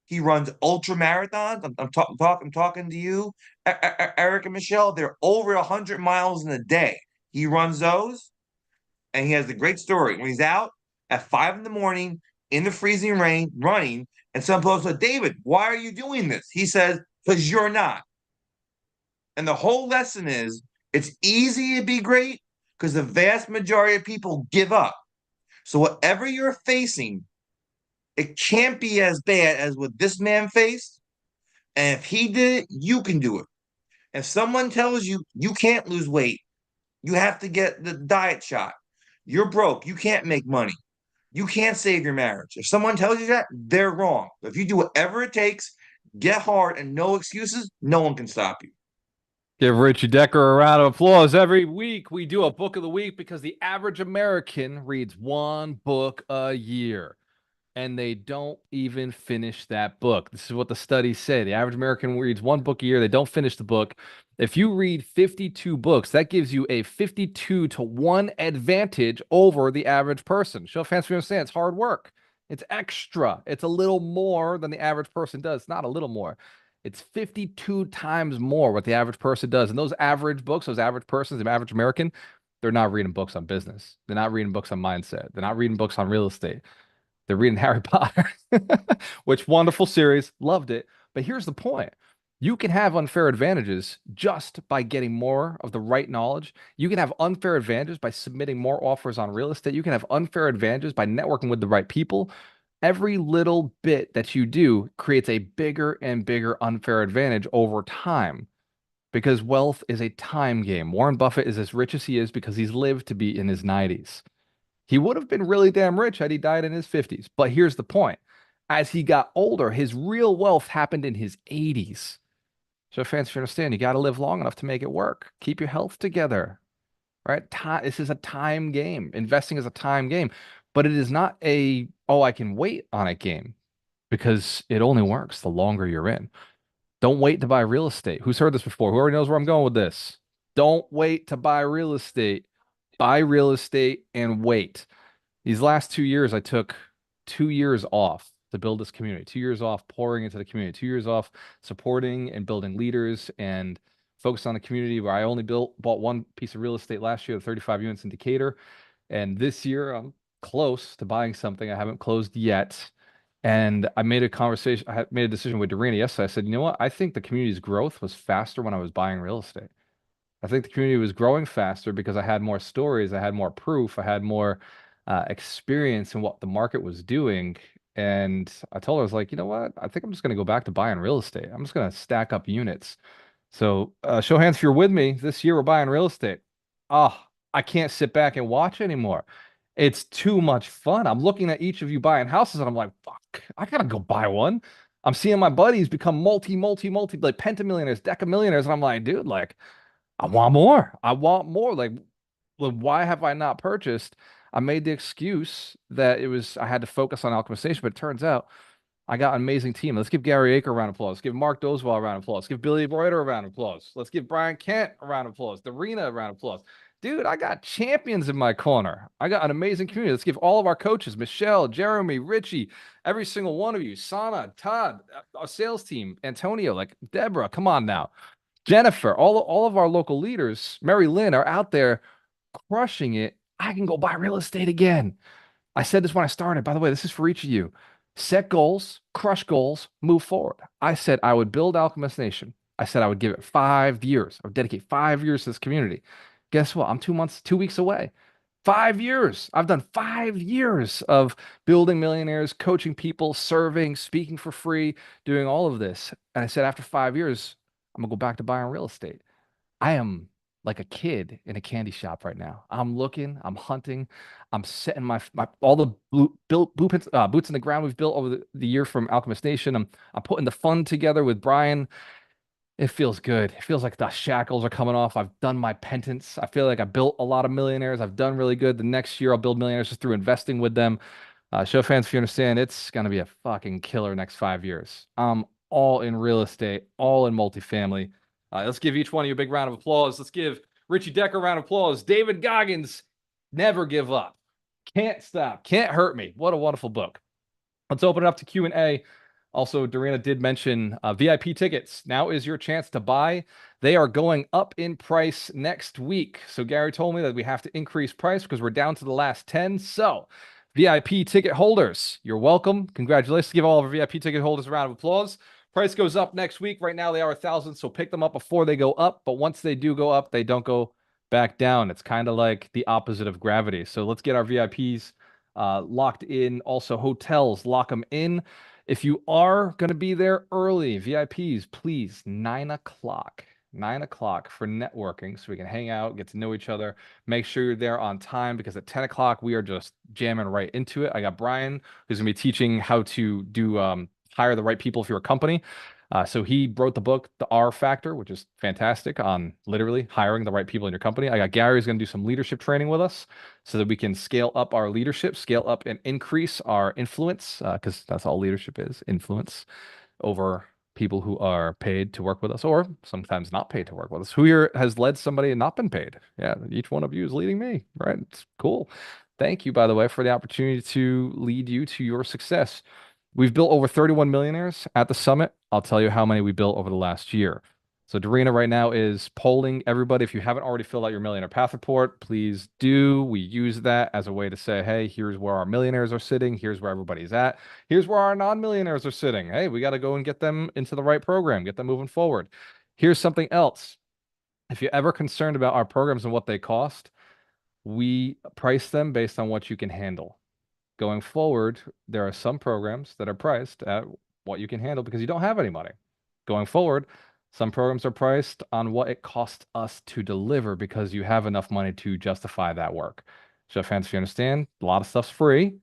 C: He runs ultra marathons. I'm talking to you, Eric and Michelle. They're over 100 miles in a day. He runs those, and he has the great story. When he's out at 5 in the morning in the freezing rain running, and some folks say, David, why are you doing this? He says, because you're not. And the whole lesson is it's easy to be great because the vast majority of people give up. So whatever you're facing, it can't be as bad as what this man faced. And if he did it, you can do it. If someone tells you you can't lose weight, you have to get the diet shot. You're broke. You can't make money. You can't save your marriage. If someone tells you that, they're wrong. If you do whatever it takes, get hard and no excuses, no one can stop you.
A: Give Richie Decker a round of applause. Every week we do a book of the week because the average American reads one book a year and they don't even finish that book. This is what the studies say. The average American reads one book a year. They don't finish the book. If you read 52 books, that gives you a 52 to 1 advantage over the average person. Show of hands for you understand. It's hard work. It's extra. It's a little more than the average person does. It's not a little more. It's 52 times more what the average person does. And those average books, those average persons, the average American, they're not reading books on business. They're not reading books on mindset. They're not reading books on real estate. They're reading Harry Potter, which wonderful series. Loved it. But here's the point. You can have unfair advantages just by getting more of the right knowledge. You can have unfair advantages by submitting more offers on real estate. You can have unfair advantages by networking with the right people. Every little bit that you do creates a bigger and bigger unfair advantage over time because wealth is a time game. Warren Buffett is as rich as he is because he's lived to be in his 90s. He would have been really damn rich had he died in his 50s. But here's the point. As he got older, his real wealth happened in his 80s. So fans, if you understand, you got to live long enough to make it work. Keep your health together, right? This is a time game. Investing is a time game, but it is not a, oh, I can wait on it game because it only works the longer you're in. Don't wait to buy real estate. Who's heard this before? Who already knows where I'm going with this? Don't wait to buy real estate. Buy real estate and wait. These last 2 years, I took 2 years off to build this community, 2 years off pouring into the community, 2 years off supporting and building leaders and focused on the community where I only bought one piece of real estate last year, 35 units in Decatur. And this year, I'm close to buying something. I haven't closed yet. And I made a conversation, I made a decision with Dorena yesterday. I said, you know what? I think the community's growth was faster when I was buying real estate. I think the community was growing faster because I had more stories, I had more proof, I had more experience in what the market was doing. And I told her, I was like, you know what? I think I'm just going to go back to buying real estate. I'm just going to stack up units. So, show hands if you're with me. This year we're buying real estate. Oh, I can't sit back and watch anymore. It's too much fun. I'm looking at each of you buying houses and I'm like, fuck, I gotta go buy one. I'm seeing my buddies become multi, like pentamillionaires, decamillionaires, and I'm like, dude, like, I want more. I want more. Like, why have I not purchased? I made the excuse that I had to focus on alchemization, but it turns out I got an amazing team. Let's give Gary Aker a round of applause. Let's give Mark Doswell a round of applause. Let's give Billy Reuter a round of applause. Let's give Brian Kent a round of applause. Dorena a round of applause. Dude, I got champions in my corner. I got an amazing community. Let's give all of our coaches, Michelle, Jeremy, Richie, every single one of you, Sana, Todd, our sales team, Antonio, like Deborah, come on now. Jennifer, all of our local leaders, Mary Lynn, are out there crushing it. I can go buy real estate again. I said this when I started. By the way, this is for each of you. Set goals, crush goals, move forward. I said I would build Alchemist Nation. I said I would give it 5 years. I would dedicate 5 years to this community. Guess what? I'm 2 weeks away. 5 years. I've done 5 years of building millionaires, coaching people, serving, speaking for free, doing all of this. And I said after 5 years, I'm gonna go back to buying real estate. I am like a kid in a candy shop right now. I'm looking, I'm hunting, I'm setting my all the boots in the ground we've built over the year from Alchemist Nation. I'm putting the fund together with Brian. It feels good. It feels like the shackles are coming off. I've done my penance. I feel like I built a lot of millionaires. I've done really good. The next year I'll build millionaires just through investing with them. Show fans, if you understand, it's gonna be a fucking killer next 5 years. All in real estate, all in multifamily. Let's give each one of you a big round of applause. Let's give Richie Decker a round of applause. David Goggins, Never Give Up. Can't Stop. Can't Hurt Me. What a wonderful book. Let's open it up to Q&A. Also, Dorena did mention VIP tickets. Now is your chance to buy. They are going up in price next week. So Gary told me that we have to increase price because we're down to the last 10. So VIP ticket holders, you're welcome. Congratulations. Give all of our VIP ticket holders a round of applause. Price goes up next week. Right now they are 1,000, so pick them up before they go up. But once they do go up, they don't go back down. It's kind of like the opposite of gravity. So let's get our VIPs locked in. Also, hotels, lock them in. If you are going to be there early, VIPs, please, 9 o'clock. 9 o'clock for networking so we can hang out, get to know each other. Make sure you're there on time because at 10 o'clock, we are just jamming right into it. I got Brian, who's going to be teaching how to do hire the right people for your company. So he wrote the book, The R Factor, which is fantastic on literally hiring the right people in your company. I got Gary who's going to do some leadership training with us so that we can scale up our leadership, scale up and increase our influence, because that's all leadership is, influence over people who are paid to work with us or sometimes not paid to work with us. Who here has led somebody and not been paid? Yeah, each one of you is leading me, right? It's cool. Thank you, by the way, for the opportunity to lead you to your success. We've built over 31 millionaires at the summit. I'll tell you how many we built over the last year. So Dorina right now is polling everybody. If you haven't already filled out your Millionaire Path Report, please do. We use that as a way to say, hey, here's where our millionaires are sitting. Here's where everybody's at. Here's where our non-millionaires are sitting. Hey, we got to go and get them into the right program, get them moving forward. Here's something else. If you're ever concerned about our programs and what they cost, we price them based on what you can handle. Going forward, there are some programs that are priced at what you can handle because you don't have any money. Going forward, some programs are priced on what it costs us to deliver because you have enough money to justify that work. So, fans, if you understand, a lot of stuff's free.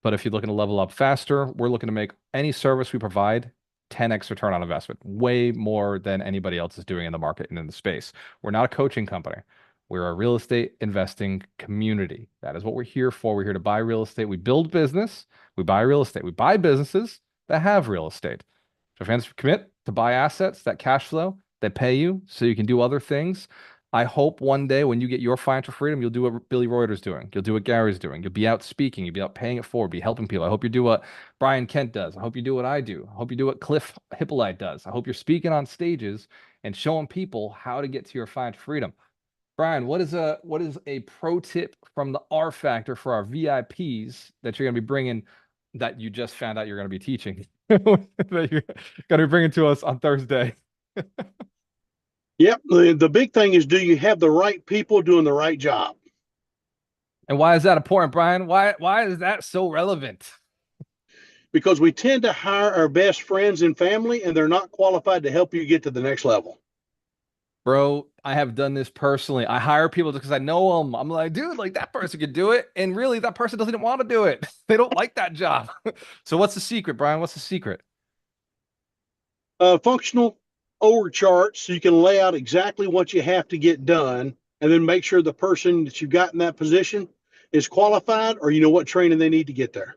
A: But if you're looking to level up faster, we're looking to make any service we provide 10x return on investment, way more than anybody else is doing in the market and in the space. We're not a coaching company. We're a real estate investing community. That is what we're here for. We're here to buy real estate. We build business. We buy real estate. We buy businesses that have real estate. So fans commit to buy assets that cash flow, that pay you so you can do other things. I hope one day when you get your financial freedom, you'll do what Billy Reuter's doing. You'll do what Gary's doing. You'll be out speaking. You'll be out paying it forward, be helping people. I hope you do what Brian Kent does. I hope you do what I do. I hope you do what Cliff Hippolyte does. I hope you're speaking on stages and showing people how to get to your financial freedom. Brian, what is a pro tip from the R Factor for our VIPs that you're going to be bringing that you just found out you're going to be teaching that you're going to be bringing to us on Thursday?
D: Yep. The big thing is, do you have the right people doing the right job?
A: And why is that important, Brian? Why is that so relevant?
D: Because we tend to hire our best friends and family, and they're not qualified to help you get to the next level.
A: Bro, I have done this personally. I hire people just because I know them. I'm like, dude, like that person could do it. And really, that person doesn't want to do it. They don't like that job. So what's the secret, Brian? What's the secret?
D: Functional org charts so you can lay out exactly what you have to get done, and then make sure the person that you got in that position is qualified, or you know what training they need to get there.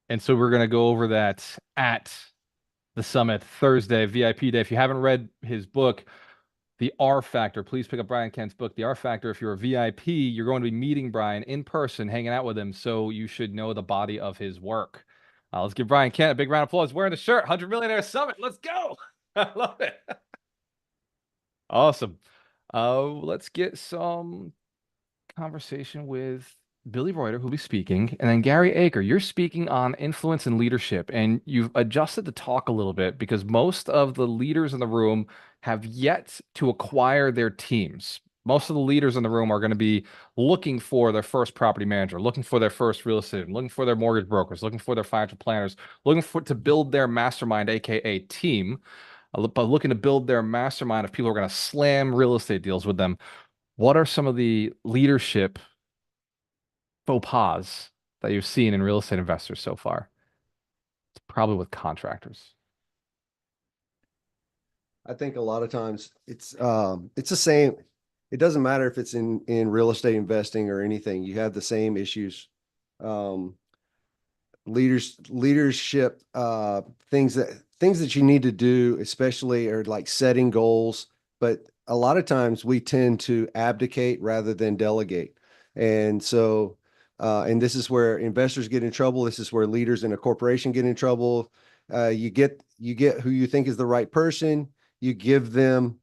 A: And so we're going to go over that at the summit Thursday, VIP day. If you haven't read his book, The R Factor, please pick up Brian Kent's book, The R Factor. If you're a VIP, you're going to be meeting Brian in person, hanging out with him. So you should know the body of his work. Let's give Brian Kent a big round of applause. Wearing the shirt, 100 Millionaire Summit. Let's go. I love it. Awesome. Let's get some conversation with Billy Reuter, who'll be speaking, and then Gary Aker. You're speaking on influence and leadership, and you've adjusted the talk a little bit because most of the leaders in the room have yet to acquire their teams. Most of the leaders in the room are going to be looking for their first property manager, looking for their first real estate, looking for their mortgage brokers, looking for their financial planners, looking for to build their mastermind, aka team, but looking to build their mastermind of people who are going to slam real estate deals with them. What are some of the leadership faux pas that you've seen in real estate investors so far? It's probably with contractors.
E: I think a lot of times it's the same. It doesn't matter if it's in real estate investing or anything. You have the same issues. Leadership, things that you need to do, especially are like setting goals. But a lot of times we tend to abdicate rather than delegate. And so, and this is where investors get in trouble. This is where leaders in a corporation get in trouble. You get who you think is the right person. You give them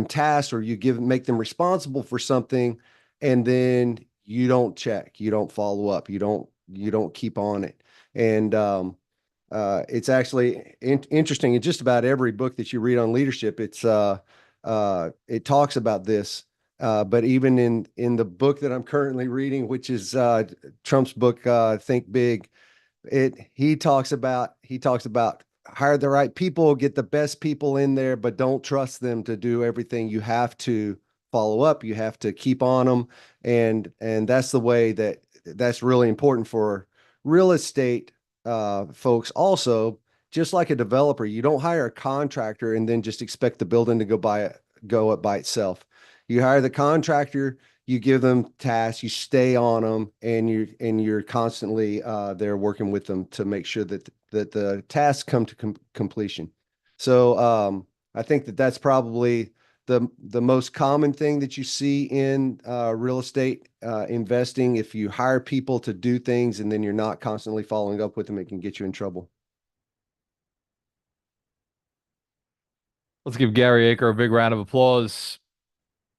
E: tasks, or make them responsible for something, and then you don't check, you don't follow up, you don't keep on it. And it's actually interesting. In just about every book that you read on leadership, it talks about this. But even in the book that I'm currently reading, which is Trump's book, Think Big, he talks about hire the right people, get the best people in there, but don't trust them to do everything. You have to follow up. You have to keep on them. And that's the way that's really important for real estate folks. Also, just like a developer, you don't hire a contractor and then just expect the building to go up by itself. You hire the contractor, you give them tasks, you stay on them, and you're constantly there working with them to make sure that the tasks come to completion. So I think that's probably the most common thing that you see in real estate investing. If you hire people to do things and then you're not constantly following up with them, it can get you in trouble.
A: Let's give Gary Aker a big round of applause.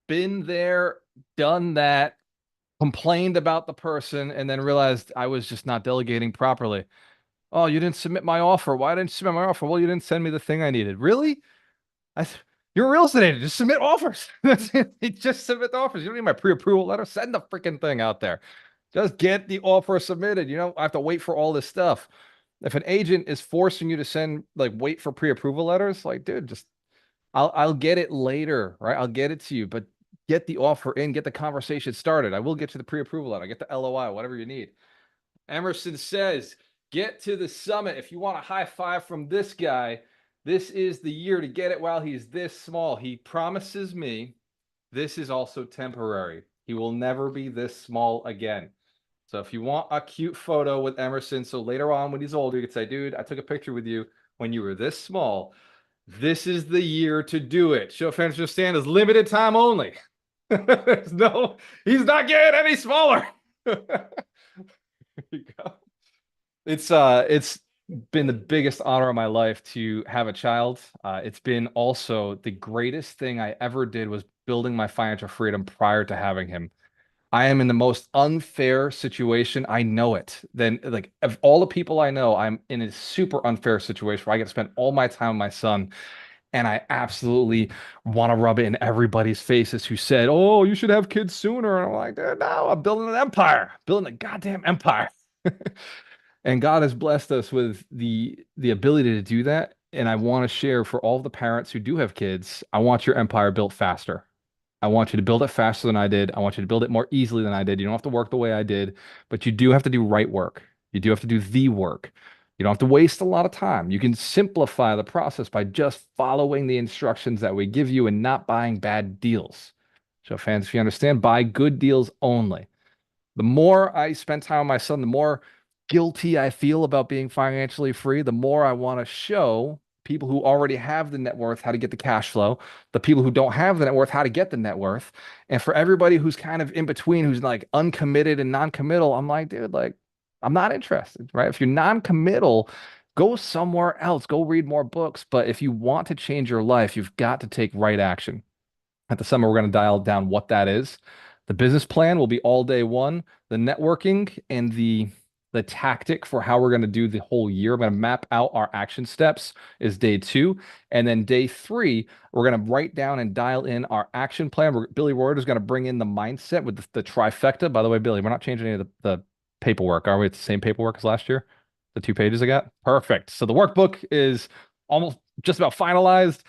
A: Been there, done that, complained about the person, and then realized I was just not delegating properly. Oh, you didn't submit my offer. Why didn't you submit my offer? Well, you didn't send me the thing I needed. Really? You're a real estate agent. Just submit offers. That's it. Just submit the offers. You don't need my pre-approval letter. Send the freaking thing out there. Just get the offer submitted. You know, I have to wait for all this stuff. If an agent is forcing you to send, like, wait for pre-approval letters, like, dude, just I'll get it later, right? I'll get it to you, but get the offer in, get the conversation started. I will get you the pre-approval letter, get the LOI, whatever you need. Emerson says, get to the summit. If you want a high five from this guy, this is the year to get it while he's this small. He promises me this is also temporary. He will never be this small again. So if you want a cute photo with Emerson, so later on when he's older, you could say, dude, I took a picture with you when you were this small. This is the year to do it. Show of hands understand is limited time only. There's no, he's not getting any smaller. There you go. It's been the biggest honor of my life to have a child. It's been also the greatest thing I ever did was building my financial freedom prior to having him. I am in the most unfair situation. I know it. Then, like, of all the people I know, I'm in a super unfair situation where I get to spend all my time with my son. And I absolutely want to rub it in everybody's faces who said, oh, you should have kids sooner. And I'm like, no, I'm building an empire, building a goddamn empire. And God has blessed us with the ability to do that. And I want to share for all the parents who do have kids, I want your empire built faster. I want you to build it faster than I did. I want you to build it more easily than I did. You don't have to work the way I did, but you do have to do right work. You do have to do the work. You don't have to waste a lot of time. You can simplify the process by just following the instructions that we give you and not buying bad deals. So fans, if you understand, buy good deals only. The more I spend time with my son, the more guilty I feel about being financially free, the more I want to show people who already have the net worth how to get the cash flow, the people who don't have the net worth how to get the net worth. And for everybody who's kind of in between, who's like uncommitted and non-committal, I'm like, dude, like, I'm not interested, right? If you're non-committal, go somewhere else, go read more books. But if you want to change your life, you've got to take right action. At the summer, we're going to dial down what that is. The business plan will be all day one. The networking and the tactic for how we're going to do the whole year. I'm going to map out our action steps is day 2. And then day 3, we're going to write down and dial in our action plan. Billy Reuter is going to bring in the mindset with the trifecta. By the way, Billy, we're not changing any of the paperwork, are we? It's the same paperwork as last year? The 2 pages I got? Perfect. So the workbook is almost just about finalized.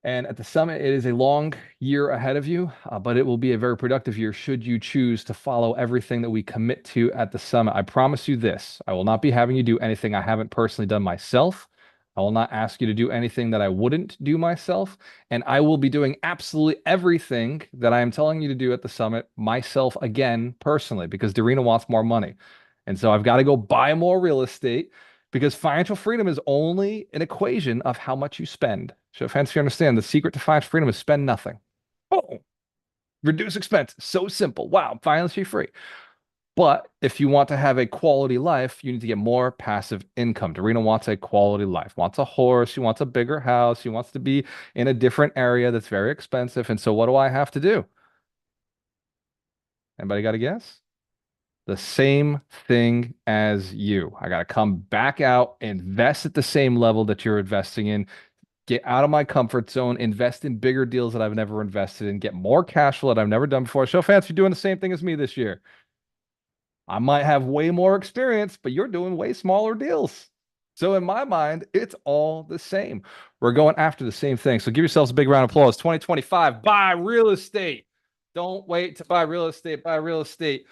A: And at the summit, it is a long year ahead of you, but it will be a very productive year should you choose to follow everything that we commit to at the summit. I promise you this, I will not be having you do anything I haven't personally done myself. I will not ask you to do anything that I wouldn't do myself. And I will be doing absolutely everything that I am telling you to do at the summit myself again, personally, because Dorina wants more money. And so I've got to go buy more real estate because financial freedom is only an equation of how much you spend. So if you understand, the secret to financial freedom is spend nothing. Oh, reduce expense. So simple. Wow, financially free. But if you want to have a quality life, you need to get more passive income. Dorina wants a quality life, wants a horse, she wants a bigger house, she wants to be in a different area that's very expensive. And so what do I have to do? Anybody got a guess? The same thing as you. I got to come back out, invest at the same level that you're investing in, get out of my comfort zone, invest in bigger deals that I've never invested in, get more cash flow that I've never done before. Show fans, you're doing the same thing as me this year. I might have way more experience, but you're doing way smaller deals. So in my mind, it's all the same. We're going after the same thing. So give yourselves a big round of applause. 2025, buy real estate. Don't wait to buy real estate. Buy real estate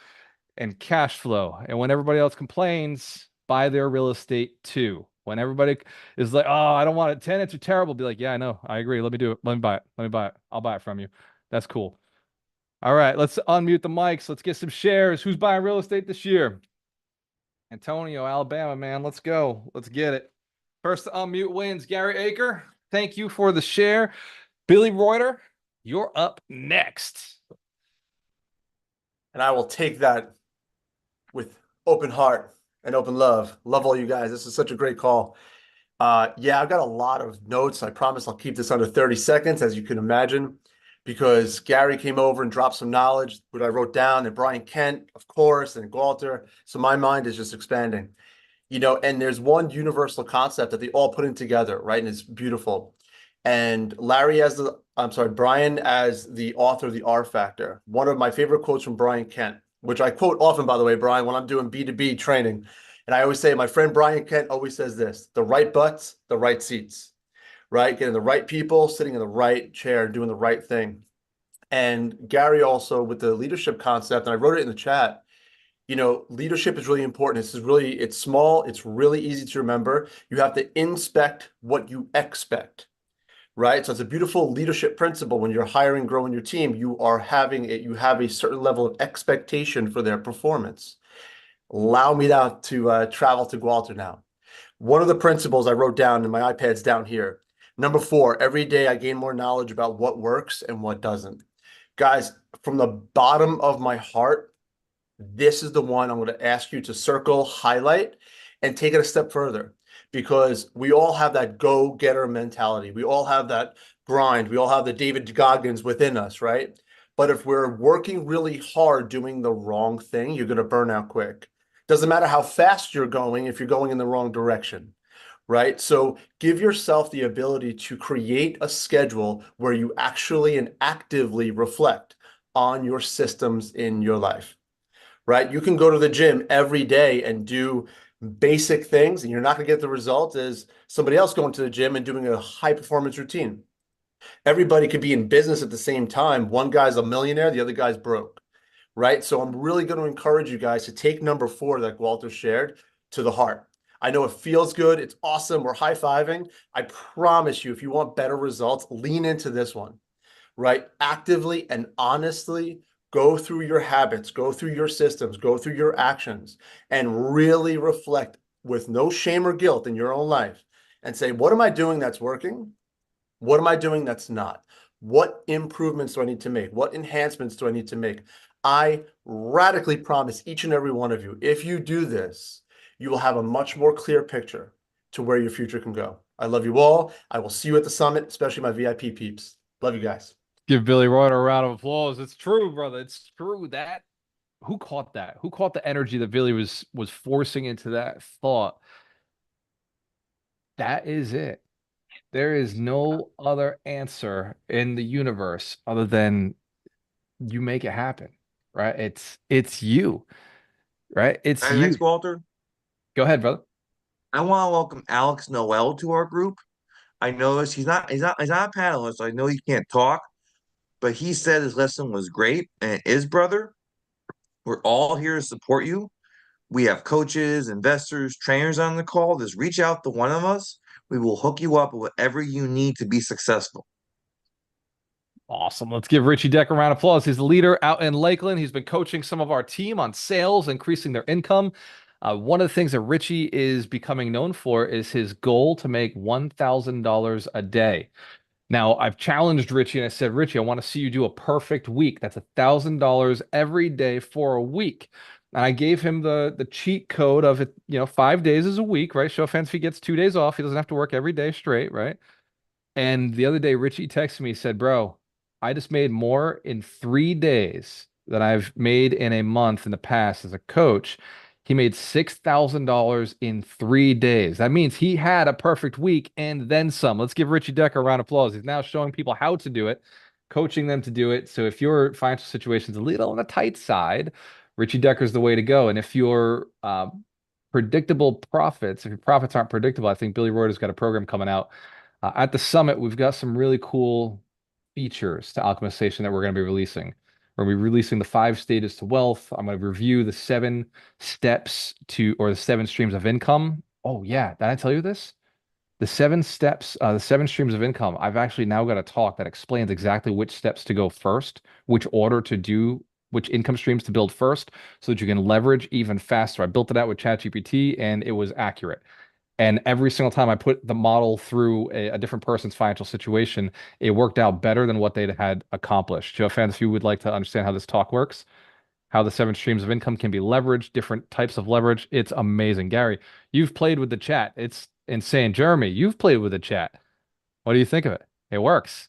A: and cash flow. And when everybody else complains, buy their real estate too. When everybody is like, oh, I don't want it. Tenants are terrible. Be like, yeah, I know. I agree. Let me do it. Let me buy it. Let me buy it. I'll buy it from you. That's cool. All right, let's unmute the mics. Let's get some shares. Who's buying real estate this year? Antonio, Alabama, man. Let's go. Let's get it. First to unmute wins. Gary Aker, thank you for the share. Billy Reuter, you're up next.
F: And I will take that with open heart and open love. Love all you guys. This is such a great call. Yeah, I've got a lot of notes. I promise I'll keep this under 30 seconds, as you can imagine, because Gary came over and dropped some knowledge, what I wrote down, and Brian Kent, of course, and Walter. So my mind is just expanding, and there's one universal concept that they all put in together, right? And it's beautiful. And Brian as the author of the R Factor. One of my favorite quotes from Brian Kent, which I quote often, by the way, Brian, when I'm doing B2B training. And I always say, my friend Brian Kent always says this: the right butts, the right seats, right? Getting the right people, sitting in the right chair, doing the right thing. And Gary also with the leadership concept, and I wrote it in the chat, leadership is really important. It's small, it's really easy to remember. You have to inspect what you expect, right? So it's a beautiful leadership principle. When you're hiring, growing your team, you have a certain level of expectation for their performance. Allow me now to travel to Walter now. One of the principles I wrote down, and my iPad's down here. Number 4, every day I gain more knowledge about what works and what doesn't. Guys, from the bottom of my heart, this is the one I'm going to ask you to circle, highlight, and take it a step further, because we all have that go-getter mentality. We all have that grind. We all have the David Goggins within us, right? But if we're working really hard doing the wrong thing, you're going to burn out quick. Doesn't matter how fast you're going if you're going in the wrong direction, right? So give yourself the ability to create a schedule where you actually and actively reflect on your systems in your life, right? You can go to the gym every day and do basic things, and you're not going to get the result as somebody else going to the gym and doing a high performance routine. Everybody could be in business at the same time. One guy's a millionaire, the other guy's broke, right? So I'm really going to encourage you guys to take number 4 that Walter shared to the heart. I know it feels good. It's awesome. We're high-fiving. I promise you, if you want better results, lean into this one, right? Actively and honestly go through your habits, go through your systems, go through your actions, and really reflect with no shame or guilt in your own life and say, what am I doing that's working? What am I doing that's not? What improvements do I need to make? What enhancements do I need to make? I radically promise each and every one of you, if you do this, you will have a much more clear picture to where your future can go. I love you all. I will see you at the summit, especially my VIP peeps. Love you guys.
A: Give Billy Reuter a round of applause. It's true, brother. It's true. Who caught that? Who caught the energy that Billy was forcing into that thought? That is it. There is no other answer in the universe other than you make it happen, right? It's you, right? It's
C: And
A: you.
C: next, Walter,
A: Go ahead, brother.
C: I want to welcome Alex Noel to our group. I noticed he's not a panelist. So I know he can't talk, but he said his lesson was great, and it is, brother. We're all here to support you. We have coaches, investors, trainers on the call. Just reach out to one of us. We will hook you up with whatever you need to be successful.
A: Awesome. Let's give Richie Deck a round of applause. He's the leader out in Lakeland. He's been coaching some of our team on sales, increasing their income. One of the things that Richie is becoming known for is his goal to make $1,000 a day. Now, I've challenged Richie and I said, Richie, I want to see you do a perfect week. That's $1,000 every day for a week. And I gave him the cheat code of it, 5 days is a week, right? Show of hands if he gets 2 days off. He doesn't have to work every day straight, right? And the other day, Richie texted me, said, bro, I just made more in 3 days than I've made in a month in the past as a coach. He made $6,000 in 3 days. That means he had a perfect week and then some. Let's give Richie Decker a round of applause. He's now showing people how to do it, coaching them to do it. So if your financial situation is a little on the tight side, Richie Decker's the way to go. And if you're predictable profits, if your profits aren't predictable, I think Billy Reuter's got a program coming out. At the summit, we've got some really cool features to Alchemization that we're going to be releasing. We're going to be releasing the 5 stages to wealth. I'm going to review the 7 steps to, or the 7 streams of income. Oh, yeah. Did I tell you this? The 7 steps, the 7 streams of income. I've actually now got a talk that explains exactly which steps to go first, which order to do, which income streams to build first, so that you can leverage even faster. I built it out with ChatGPT and it was accurate. And every single time I put the model through a different person's financial situation, it worked out better than what they'd had accomplished. Joe fans, if you would like to understand how this talk works, how the 7 streams of income can be leveraged, different types of leverage, it's amazing. Gary, you've played with the chat. It's insane. Jeremy, you've played with the chat. What do you think of it? It works.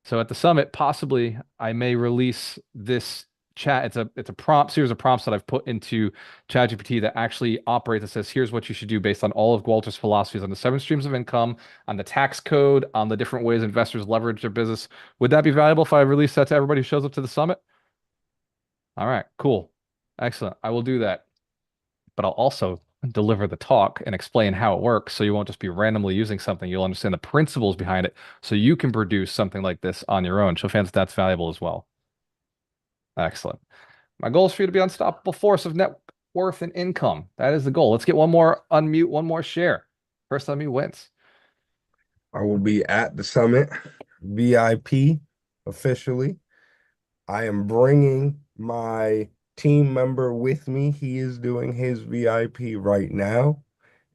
A: So at the summit, possibly I may release this chat. It's a prompt series of prompts that I've put into ChatGPT that actually operates. That says, here's what you should do based on all of Walter's philosophies on the 7 streams of income, on the tax code, on the different ways investors leverage their business. Would that be valuable if I release that to everybody who shows up to the summit? All right, cool. Excellent. I will do that. But I'll also deliver the talk and explain how it works so you won't just be randomly using something. You'll understand the principles behind it so you can produce something like this on your own. Show fans that's valuable as well. Excellent. My goal is for you to be unstoppable force of net worth and income. That is the goal. Let's get one more unmute, one more share. First unmute wins.
G: I will be at the summit, VIP officially. I am bringing my team member with me. He is doing his VIP right now.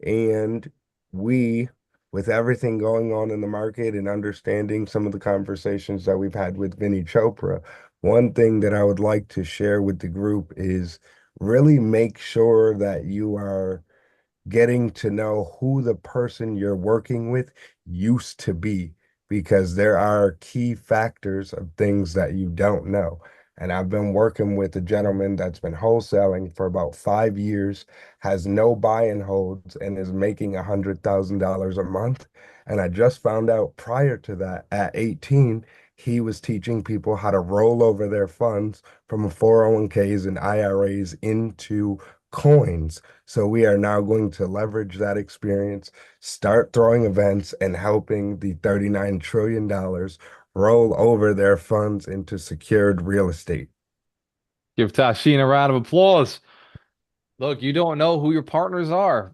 G: And we, with everything going on in the market and understanding some of the conversations that we've had with Vinny Chopra, one thing that I would like to share with the group is really make sure that you are getting to know who the person you're working with used to be, because there are key factors of things that you don't know. And I've been working with a gentleman that's been wholesaling for about 5 years, has no buy and holds, and is making $100,000 a month. And I just found out prior to that, at 18, he was teaching people how to roll over their funds from 401ks and IRAs into coins. So we are now going to leverage that experience, start throwing events and helping the $39 trillion roll over their funds into secured real estate.
A: Give Tashin a round of applause. Look, you don't know who your partners are.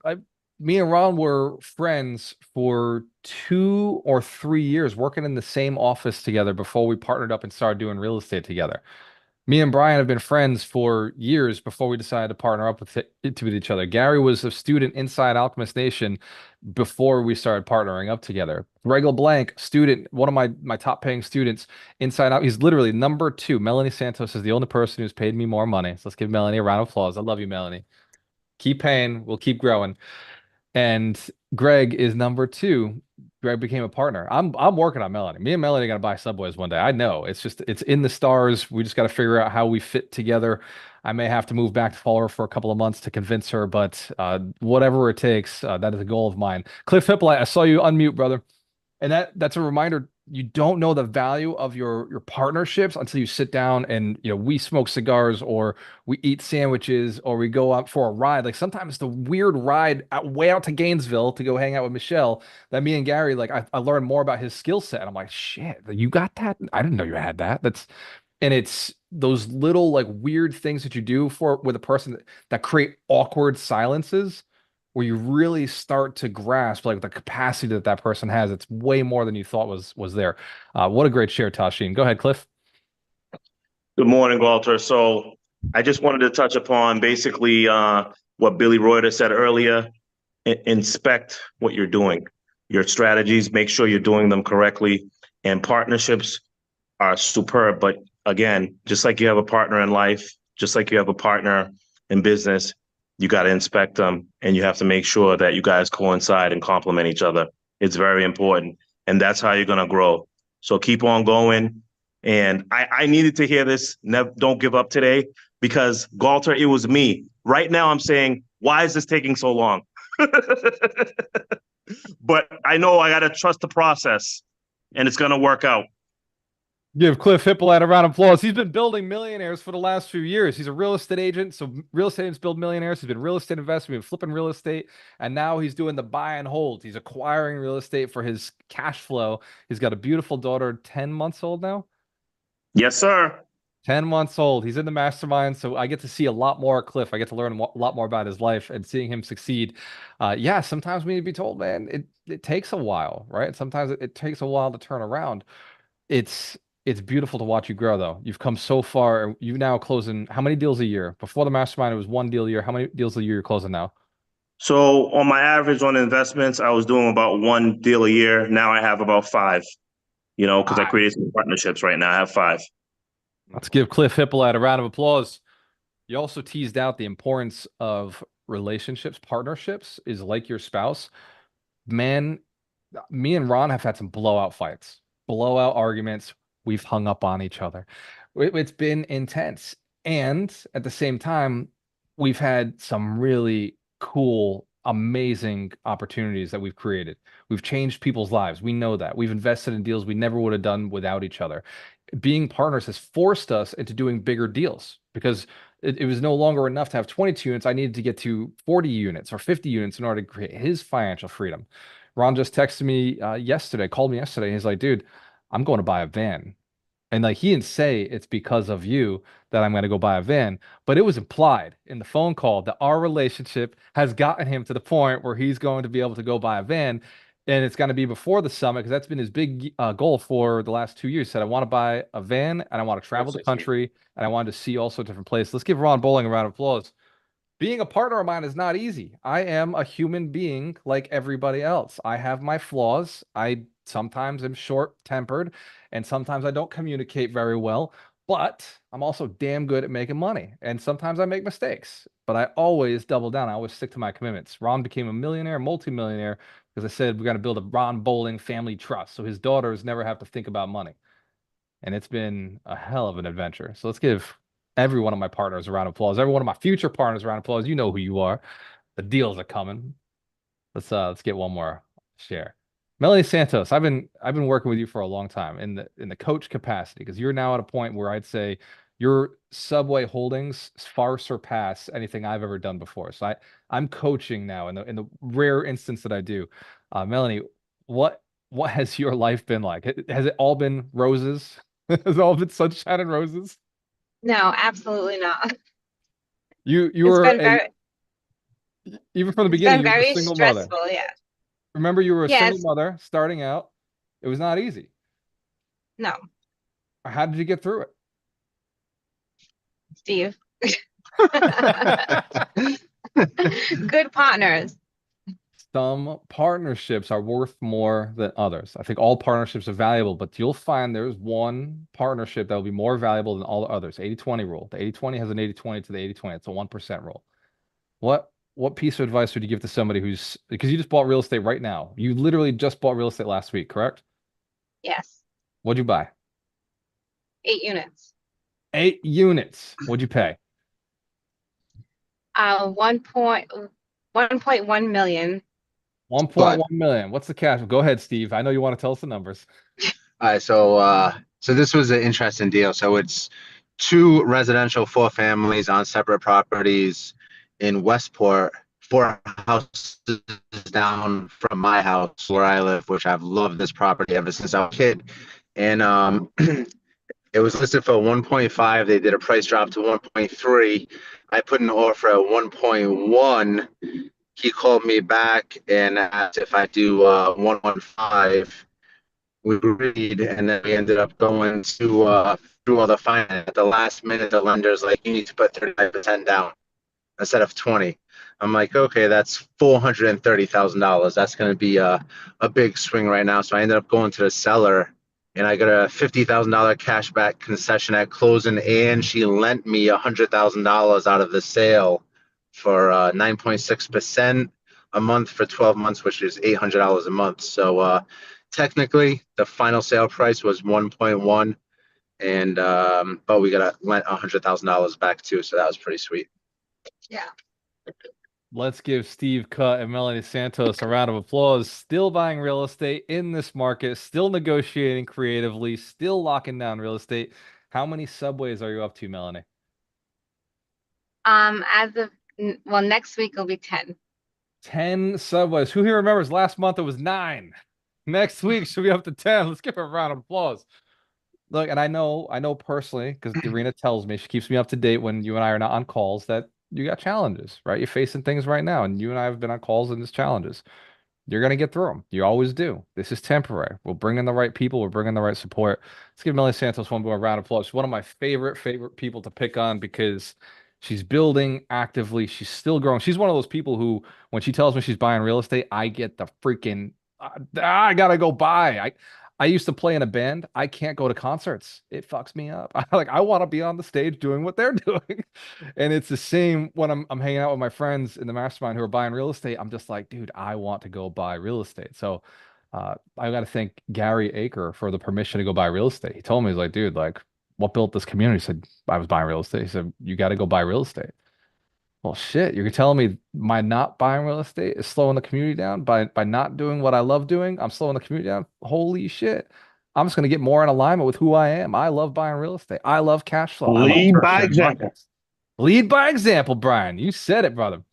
A: Me and Ron were friends for 2 or 3 years, working in the same office together before we partnered up and started doing real estate together. Me and Brian have been friends for years before we decided to partner up with each other. Gary was a student inside Alchemist Nation before we started partnering up together. Greg LeBlanc, student, one of my top paying students inside out. He's literally number 2. Melanie Santos is the only person who's paid me more money. So let's give Melanie a round of applause. I love you, Melanie. Keep paying. We'll keep growing. And Greg is number 2. Greg became a partner. I'm working on Melanie. Me and Melanie are gonna buy Subways one day. I know. It's in the stars. We just got to figure out how we fit together. I may have to move back to Florida for a couple of months to convince her, but whatever it takes, that is a goal of mine. Cliff Hippolyte, I saw you unmute, brother. And that's a reminder. You don't know the value of your partnerships until you sit down and we smoke cigars or we eat sandwiches or we go out for a ride. Like sometimes the weird ride way out to Gainesville to go hang out with Michelle, that me and Gary, like I learned more about his skill set. I'm like, shit, you got that? I didn't know you had that. And it's those little like weird things that you do with a person that create awkward silences where you really start to grasp like the capacity that person has. It's way more than you thought was there. What a great share, Tashin. Go ahead, Cliff.
H: Good morning, Walter. So I just wanted to touch upon basically what Billy Reuter said earlier. Inspect what you're doing, your strategies, make sure you're doing them correctly. And partnerships are superb. But again, just like you have a partner in life, just like you have a partner in business, you got to inspect them and you have to make sure that you guys coincide and complement each other. It's very important. And that's how you're going to grow. So keep on going. And I needed to hear this. Don't give up today, because Galter, it was me. Right now I'm saying, why is this taking so long? But I know I got to trust the process and it's going to work out.
A: Give Cliff Hippolyte a round of applause. He's been building millionaires for the last few years. He's a real estate agent. So real estate agents build millionaires. He's been real estate investor, been flipping real estate, and now he's doing the buy and hold. He's acquiring real estate for his cash flow. He's got a beautiful daughter, 10 months old now.
H: Yes, sir.
A: 10 months old. He's in the mastermind. So I get to see a lot more of Cliff. I get to learn a lot more about his life and seeing him succeed. Yeah, sometimes we need to be told, man, it takes a while, right? Sometimes it takes a while to turn around. It's it's beautiful to watch you grow, though. You've come so far. And you now closing how many deals a year? Before the mastermind, it was one deal a year. How many deals a year you're closing now?
H: So on my average on investments, I was doing about one deal a year. Now I have about five, because I created some partnerships right now. I have five.
A: Let's give Cliff Hippolyte a round of applause. You also teased out the importance of relationships, partnerships is like your spouse. Man, me and Ron have had some blowout fights, blowout arguments. We've hung up on each other. It's been intense. And at the same time, we've had some really cool, amazing opportunities that we've created. We've changed people's lives. We know that. We've invested in deals we never would have done without each other. Being partners has forced us into doing bigger deals because it was no longer enough to have 22 units. I needed to get to 40 units or 50 units in order to create his financial freedom. Ron just texted me yesterday, called me yesterday. He's like, dude, I'm going to buy a van. And like he didn't say it's because of you that I'm going to go buy a van, but it was implied in the phone call that our relationship has gotten him to the point where he's going to be able to go buy a van. And it's going to be before the summit because that's been his big goal for the last 2 years. He said, I want to buy a van and I want to travel the country and I wanted to see all sorts of different places. Let's give Ron Bowling a round of applause. Being a partner of mine is not easy. I am a human being like everybody else. I have my flaws. I sometimes am short-tempered and sometimes I don't communicate very well, but I'm also damn good at making money. And sometimes I make mistakes, but I always double down. I always stick to my commitments. Ron became a millionaire, multimillionaire, because I said we're going to build a Ron Bowling family trust. So his daughters never have to think about money. And it's been a hell of an adventure. So let's give every one of my partners a round of applause. Every one of my future partners a round of applause. You know who you are. The deals are coming. Let's get one more share. Melanie Santos, I've been working with you for a long time in the coach capacity because you're now at a point where I'd say your Subway holdings far surpass anything I've ever done before. So I'm coaching now in the rare instance that I do. Melanie, what has your life been like? Has it all been roses? Has it all been sunshine and roses?
I: No, absolutely not.
A: You
I: It's
A: were
I: been very,
A: even from the
I: it's
A: beginning,
I: been
A: you were a
I: very
A: single mother.
I: stressful. Yeah.
A: Remember, you were a single
I: Yes.
A: mother starting out. It was not easy.
I: No,
A: How did you get through
I: Steve.
A: it?
I: Good partners.
A: Some partnerships are worth more than others. I think all partnerships are valuable, but you'll find there's one partnership that will be more valuable than all the others. 80-20 rule. The 80-20 has an 80-20 to the 80-20. It's a 1% rule. What piece of advice would you give to somebody who's because you just bought real estate right now? You literally just bought real estate last week, correct?
I: Yes.
A: What'd you buy?
I: 8 units.
A: 8 units. What'd you pay?
I: 1.1 million.
A: 1.1 million. What's the cash? Go ahead, Steve. I know you want to tell us the numbers.
J: All right, so this was an interesting deal. So it's two residential, four families on separate properties in Westport, four houses down from my house where I live, which I've loved this property ever since I was a kid. And it was listed for 1.5. They did a price drop to 1.3. I put an offer at 1.1. He called me back and asked if I do 115. We agreed, and then we ended up going to through all the finance. At the last minute, the lender's like, you need to put 35% down instead of 20. I'm like, okay, that's $430,000. That's going to be a big swing right now. So I ended up going to the seller, and I got a $50,000 cashback concession at closing, and she lent me $100,000 out of the sale for 9.6% a month for 12 months, which is $800 a month. So technically, the final sale price was 1.1, and but we got lent $100,000 back too, so that was pretty sweet.
I: Yeah.
A: Let's give Steve Cutt and Melanie Santos a round of applause. Still buying real estate in this market, still negotiating creatively, still locking down real estate. How many subways are you up to, Melanie?
I: As of well, next week will be 10.
A: 10 subways. Who here remembers last month it was 9? Next week should be up to 10. Let's give her a round of applause. Look, and I know personally, because Darina tells me, she keeps me up to date when you and I are not on calls, that you got challenges, right? You're facing things right now, and you and I have been on calls and there's challenges. You're gonna get through them. You always do. This is temporary. We'll bring in the right people. We'll bring in the right support. Let's give Melanie Santos one more round of applause. She's one of my favorite people to pick on because she's building actively. She's still growing. She's one of those people who, when she tells me she's buying real estate, I get the freaking I gotta go buy. I used to play in a band. I can't go to concerts. It fucks me up. I want to be on the stage doing what they're doing. And it's the same when I'm hanging out with my friends in the mastermind who are buying real estate. I'm just like, dude, I want to go buy real estate. So I got to thank Gary Aker for the permission to go buy real estate. He told me, he's like, dude, like, what built this community? He said, I was buying real estate. He said, you got to go buy real estate. Well, shit, you're telling me my not buying real estate is slowing the community down by not doing what I love doing? I'm slowing the community down. Holy shit. I'm just going to get more in alignment with who I am. I love buying real estate. I love cash flow. I love
H: Lead by
A: tertiary
H: example.
A: markets. Lead by example, Brian. You said it, brother.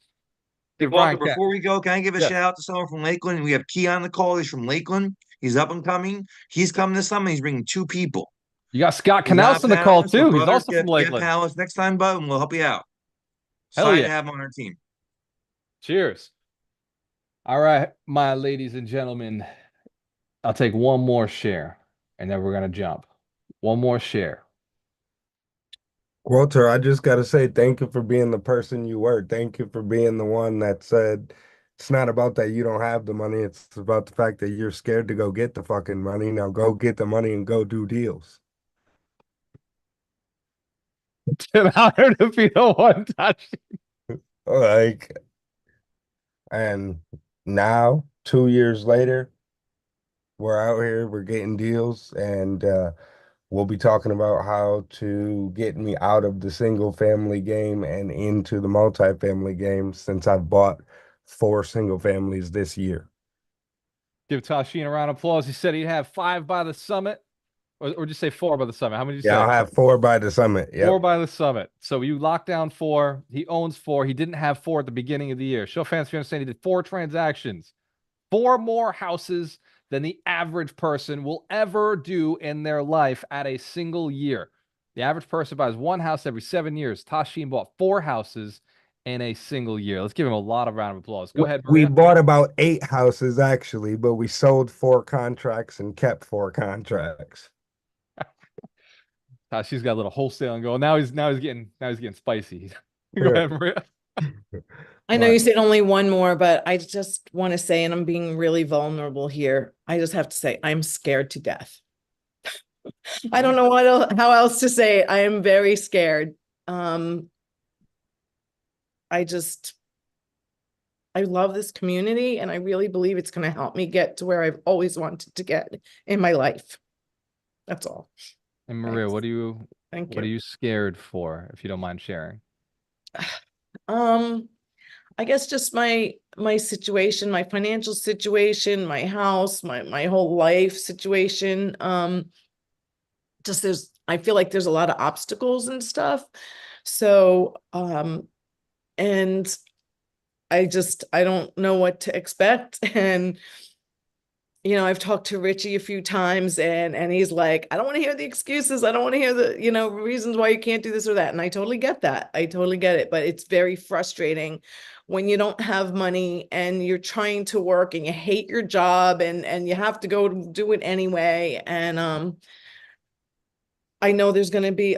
A: Give
C: Walter,
A: Brian
C: before we go, can I give a
A: Yes.
C: shout out to someone from Lakeland? We have Key on the call. He's from Lakeland. He's up and coming. He's coming this summer. He's bringing 2 people.
A: You got Scott
C: He's not
A: Knaus
C: a
A: on the call
C: panelist, but
A: too. He's
C: brother,
A: also from
C: get a
A: Lakeland.
C: panelist next time, bud, and we'll help you out.
A: Hell
C: Excited
A: yeah.
C: to have him on our team.
A: Cheers. All right, my ladies and gentlemen, I'll take one more share and then we're going to jump. One more share.
G: Walter, I just got to say thank you for being the person you were. Thank you for being the one that said it's not about that you don't have the money. It's about the fact that you're scared to go get the fucking money. Now go get the money and go do deals.
A: Tim Howard to be the one touch.
G: Like, and now 2 years later, we're out here, we're getting deals, and we'll be talking about how to get me out of the single family game and into the multifamily game since I've bought 4 single families this year.
A: Give Tashin a round of applause. He said he'd have 5 by the summit. Or just say 4 by the summit. How many did you say?
G: I'll have 4 by the summit. Yep.
A: 4 by the summit. So you locked down 4. He owns 4. He didn't have 4 at the beginning of the year. Show fans if you understand. He did 4 transactions. 4 more houses than the average person will ever do in their life at a single year. The average person buys 1 house every 7 years. Tashin bought 4 houses in a single year. Let's give him a lot of round of applause. Go ahead,
G: We
A: Maria.
G: bought about 8 houses actually, but we sold 4 contracts and kept 4 contracts.
A: She's got a little wholesaling going. Now he's getting spicy. Go ahead, Maria.
K: I know you said only one more, but I just want to say, and I'm being really vulnerable here. I just have to say, I'm scared to death. I don't know how else to say it. I am very scared. I love this community, and I really believe it's going to help me get to where I've always wanted to get in my life. That's all.
A: And Maria,
K: Thanks.
A: what are you scared for, if you don't mind sharing?
K: I guess just my situation, my financial situation, my house, my whole life situation. I feel like there's a lot of obstacles and stuff. So, and I don't know what to expect. And I've talked to Richie a few times and he's like, I don't want to hear the excuses. I don't want to hear the, reasons why you can't do this or that. And I totally get that. I totally get it. But it's very frustrating when you don't have money and you're trying to work and you hate your job and you have to go do it anyway. And, I know it's going to be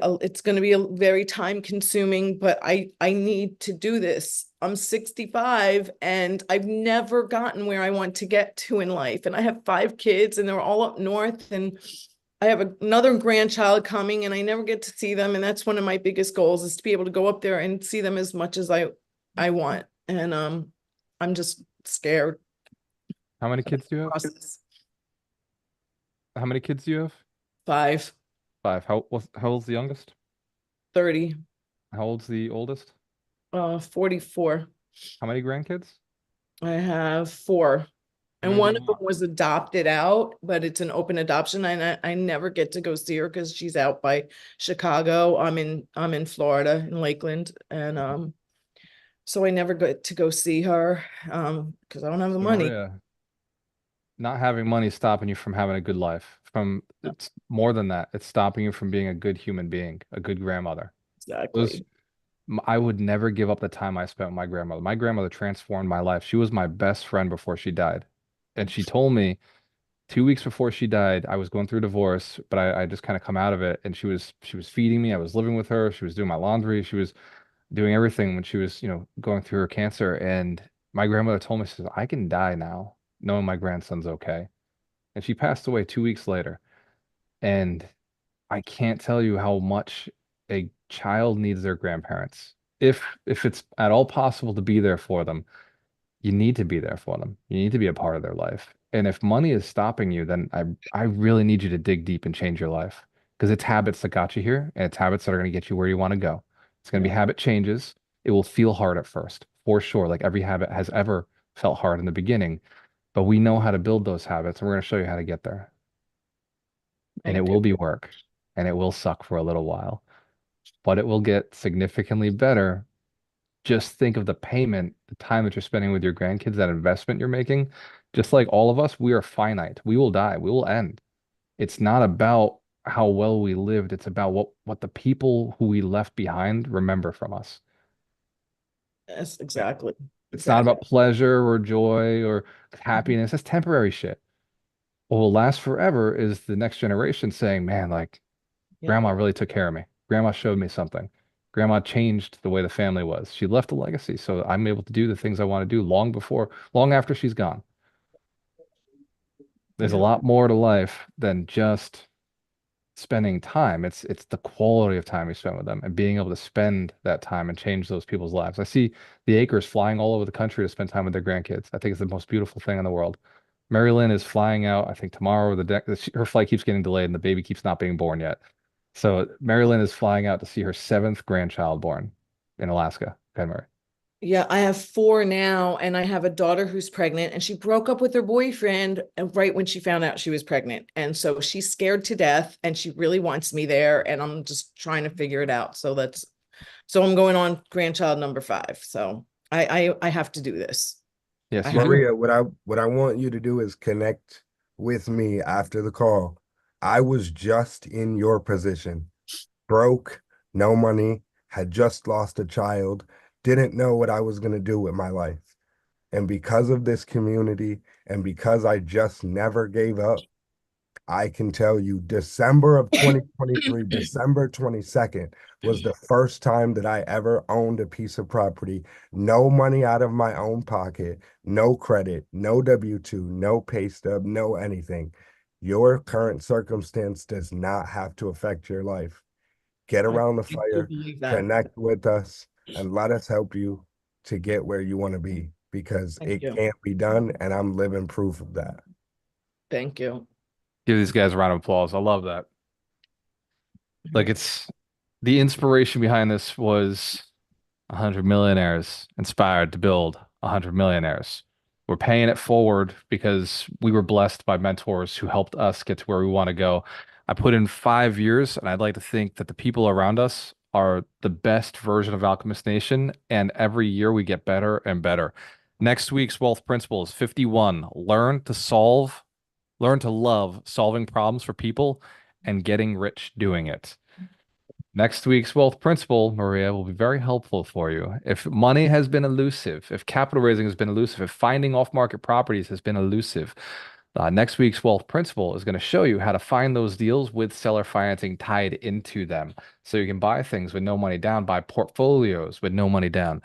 K: a very time consuming, but I need to do this. I'm 65 and I've never gotten where I want to get to in life. And I have 5 kids and they're all up north, and I have another grandchild coming and I never get to see them. And that's one of my biggest goals, is to be able to go up there and see them as much as I want. And I'm just scared.
A: How many kids do you have? How many kids do you have?
K: 5.
A: 5. How old's the youngest?
K: 30.
A: How old's the oldest?
K: 44.
A: How many grandkids?
K: I have 4.
A: I'm
K: And
A: gonna
K: one
A: do
K: of them was adopted out, but it's an open adoption. And I never get to go see her because she's out by Chicago. I'm in Florida in Lakeland. And so I never get to go see her because I don't have the
A: So
K: money.
A: Maria, not having money is stopping you from having a good life. It's more than that. It's stopping you from being a good human being, a good grandmother. Those
K: Exactly.
A: I would never give up the time I spent with my grandmother. My grandmother transformed my life. She was my best friend before she died. And she told me 2 weeks before she died, I was going through a divorce, but I just kind of come out of it. And she was feeding me. I was living with her. She was doing my laundry. She was doing everything when she was, going through her cancer. And my grandmother told me, she says, I can die now, knowing my grandson's okay. And she passed away 2 weeks later. And I can't tell you how much a child needs their grandparents. If it's at all possible to be there for them, you need to be there for them. You need to be a part of their life. And if money is stopping you, then I really need you to dig deep and change your life because it's habits that got you here and it's habits that are going to get you where you want to go. It's going to be habit changes. It will feel hard at first, for sure. Like every habit has ever felt hard in the beginning, but we know how to build those habits and we're going to show you how to get there. And it
K: Thank
A: will
K: you.
A: be work and it will suck for a little while, but it will get significantly better. Just think of the payment, the time that you're spending with your grandkids, that investment you're making. Just like all of us, we are finite. We will die. We will end. It's not about how well we lived. It's about what the people who we left behind remember from us.
K: Yes, exactly.
A: It's not
K: Exactly.
A: about pleasure or joy or happiness. That's temporary shit. What will last forever is the next generation saying, man, like
K: Yeah.
A: grandma really took care of me. Grandma showed me something. Grandma changed the way the family was. She left a legacy, so I'm able to do the things I want to do long after she's gone. There's a
K: Yeah.
A: lot more to life than just spending time. It's the quality of time you spend with them and being able to spend that time and change those people's lives. I see the Acres flying all over the country to spend time with their grandkids. I think it's the most beautiful thing in the world. Mary Lynn is flying out, I think tomorrow or her flight keeps getting delayed and the baby keeps not being born yet. So Mary Lynn is flying out to see her 7th grandchild born in Alaska, Penmary.
K: Yeah, I have 4 now, and I have a daughter who's pregnant, and she broke up with her boyfriend right when she found out she was pregnant. And so she's scared to death, and she really wants me there, and I'm just trying to figure it out. So I'm going on grandchild number 5. So I have to do this.
A: Yes,
K: I
A: you
K: have.
A: do.
G: Maria, what I want you to do is connect with me after the call. I was just in your position, broke, no money, had just lost a child, didn't know what I was going to do with my life. And because of this community and because I just never gave up, I can tell you December of 2023, December 22nd was the first time that I ever owned a piece of property. No money out of my own pocket, no credit, no W-2, no pay stub, no anything. Your current circumstance does not have to affect your life. Get
K: I
G: around the
K: do
G: fire,
K: believe that.
G: connect with us, and let us help you to get where you want to be because
K: Thank
G: it
K: you.
G: can't be done. And I'm living proof of that.
K: Thank you.
A: Give these guys a round of applause. I love that. Like it's the inspiration behind this was 100 millionaires inspired to build 100 millionaires. We're paying it forward because we were blessed by mentors who helped us get to where we want to go. I put in 5 years, and I'd like to think that the people around us are the best version of Alchemist Nation, and every year we get better and better. Next week's wealth principle is 51. Learn to love solving problems for people and getting rich doing it. Next week's wealth principle, Maria, will be very helpful for you. If money has been elusive, if capital raising has been elusive, if finding off-market properties has been elusive, next week's wealth principle is going to show you how to find those deals with seller financing tied into them. So you can buy things with no money down, buy portfolios with no money down.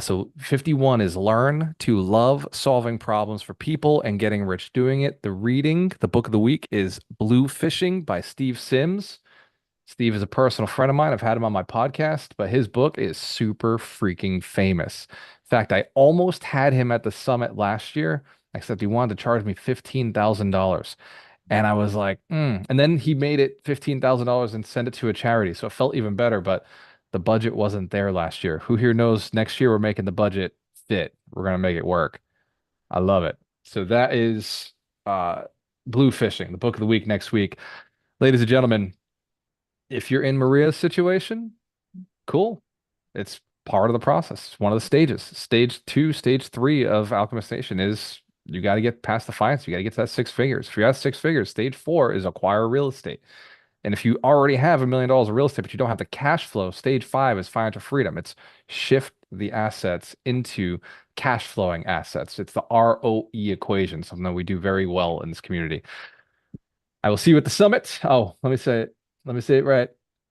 A: So 51 is learn to love solving problems for people and getting rich doing it. The book of the week is Blue Fishing by Steve Sims. Steve is a personal friend of mine. I've had him on my podcast, but his book is super freaking famous. In fact, I almost had him at the summit last year, except he wanted to charge me $15,000. And I was like, And then he made it $15,000 and sent it to a charity. So it felt even better, but the budget wasn't there last year. Who here knows next year we're making the budget fit. We're going to make it work. I love it. So that is Blue Fishing, the book of the week next week. Ladies and gentlemen, if you're in Maria's situation, cool. It's part of the process. It's one of the stages. Stage 2, stage 3 of Alchemist Nation is you got to get past the finance. You got to get to that 6 figures. If you're at 6 figures, stage 4 is acquire real estate. And if you already have $1 million of real estate, but you don't have the cash flow, stage 5 is financial freedom. It's shift the assets into cash flowing assets. It's the ROE equation, something that we do very well in this community. I will see you at the summit. Oh, let me say it right.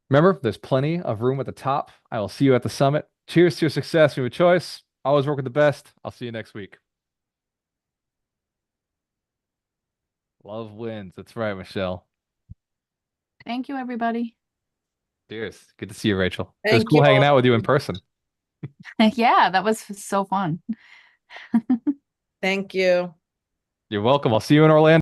A: Remember, there's plenty of room at the top. I will see you at the summit. Cheers to your success. You have a choice. Always work with the best. I'll see you next week. Love wins. That's right, Michelle.
L: Thank you, everybody.
A: Cheers. Good to see you, Rachel. It was
K: Thank
A: cool
K: you
A: hanging
K: all.
A: out with you in person.
L: Yeah, that was so fun.
K: Thank you.
A: You're welcome. I'll see you in Orlando.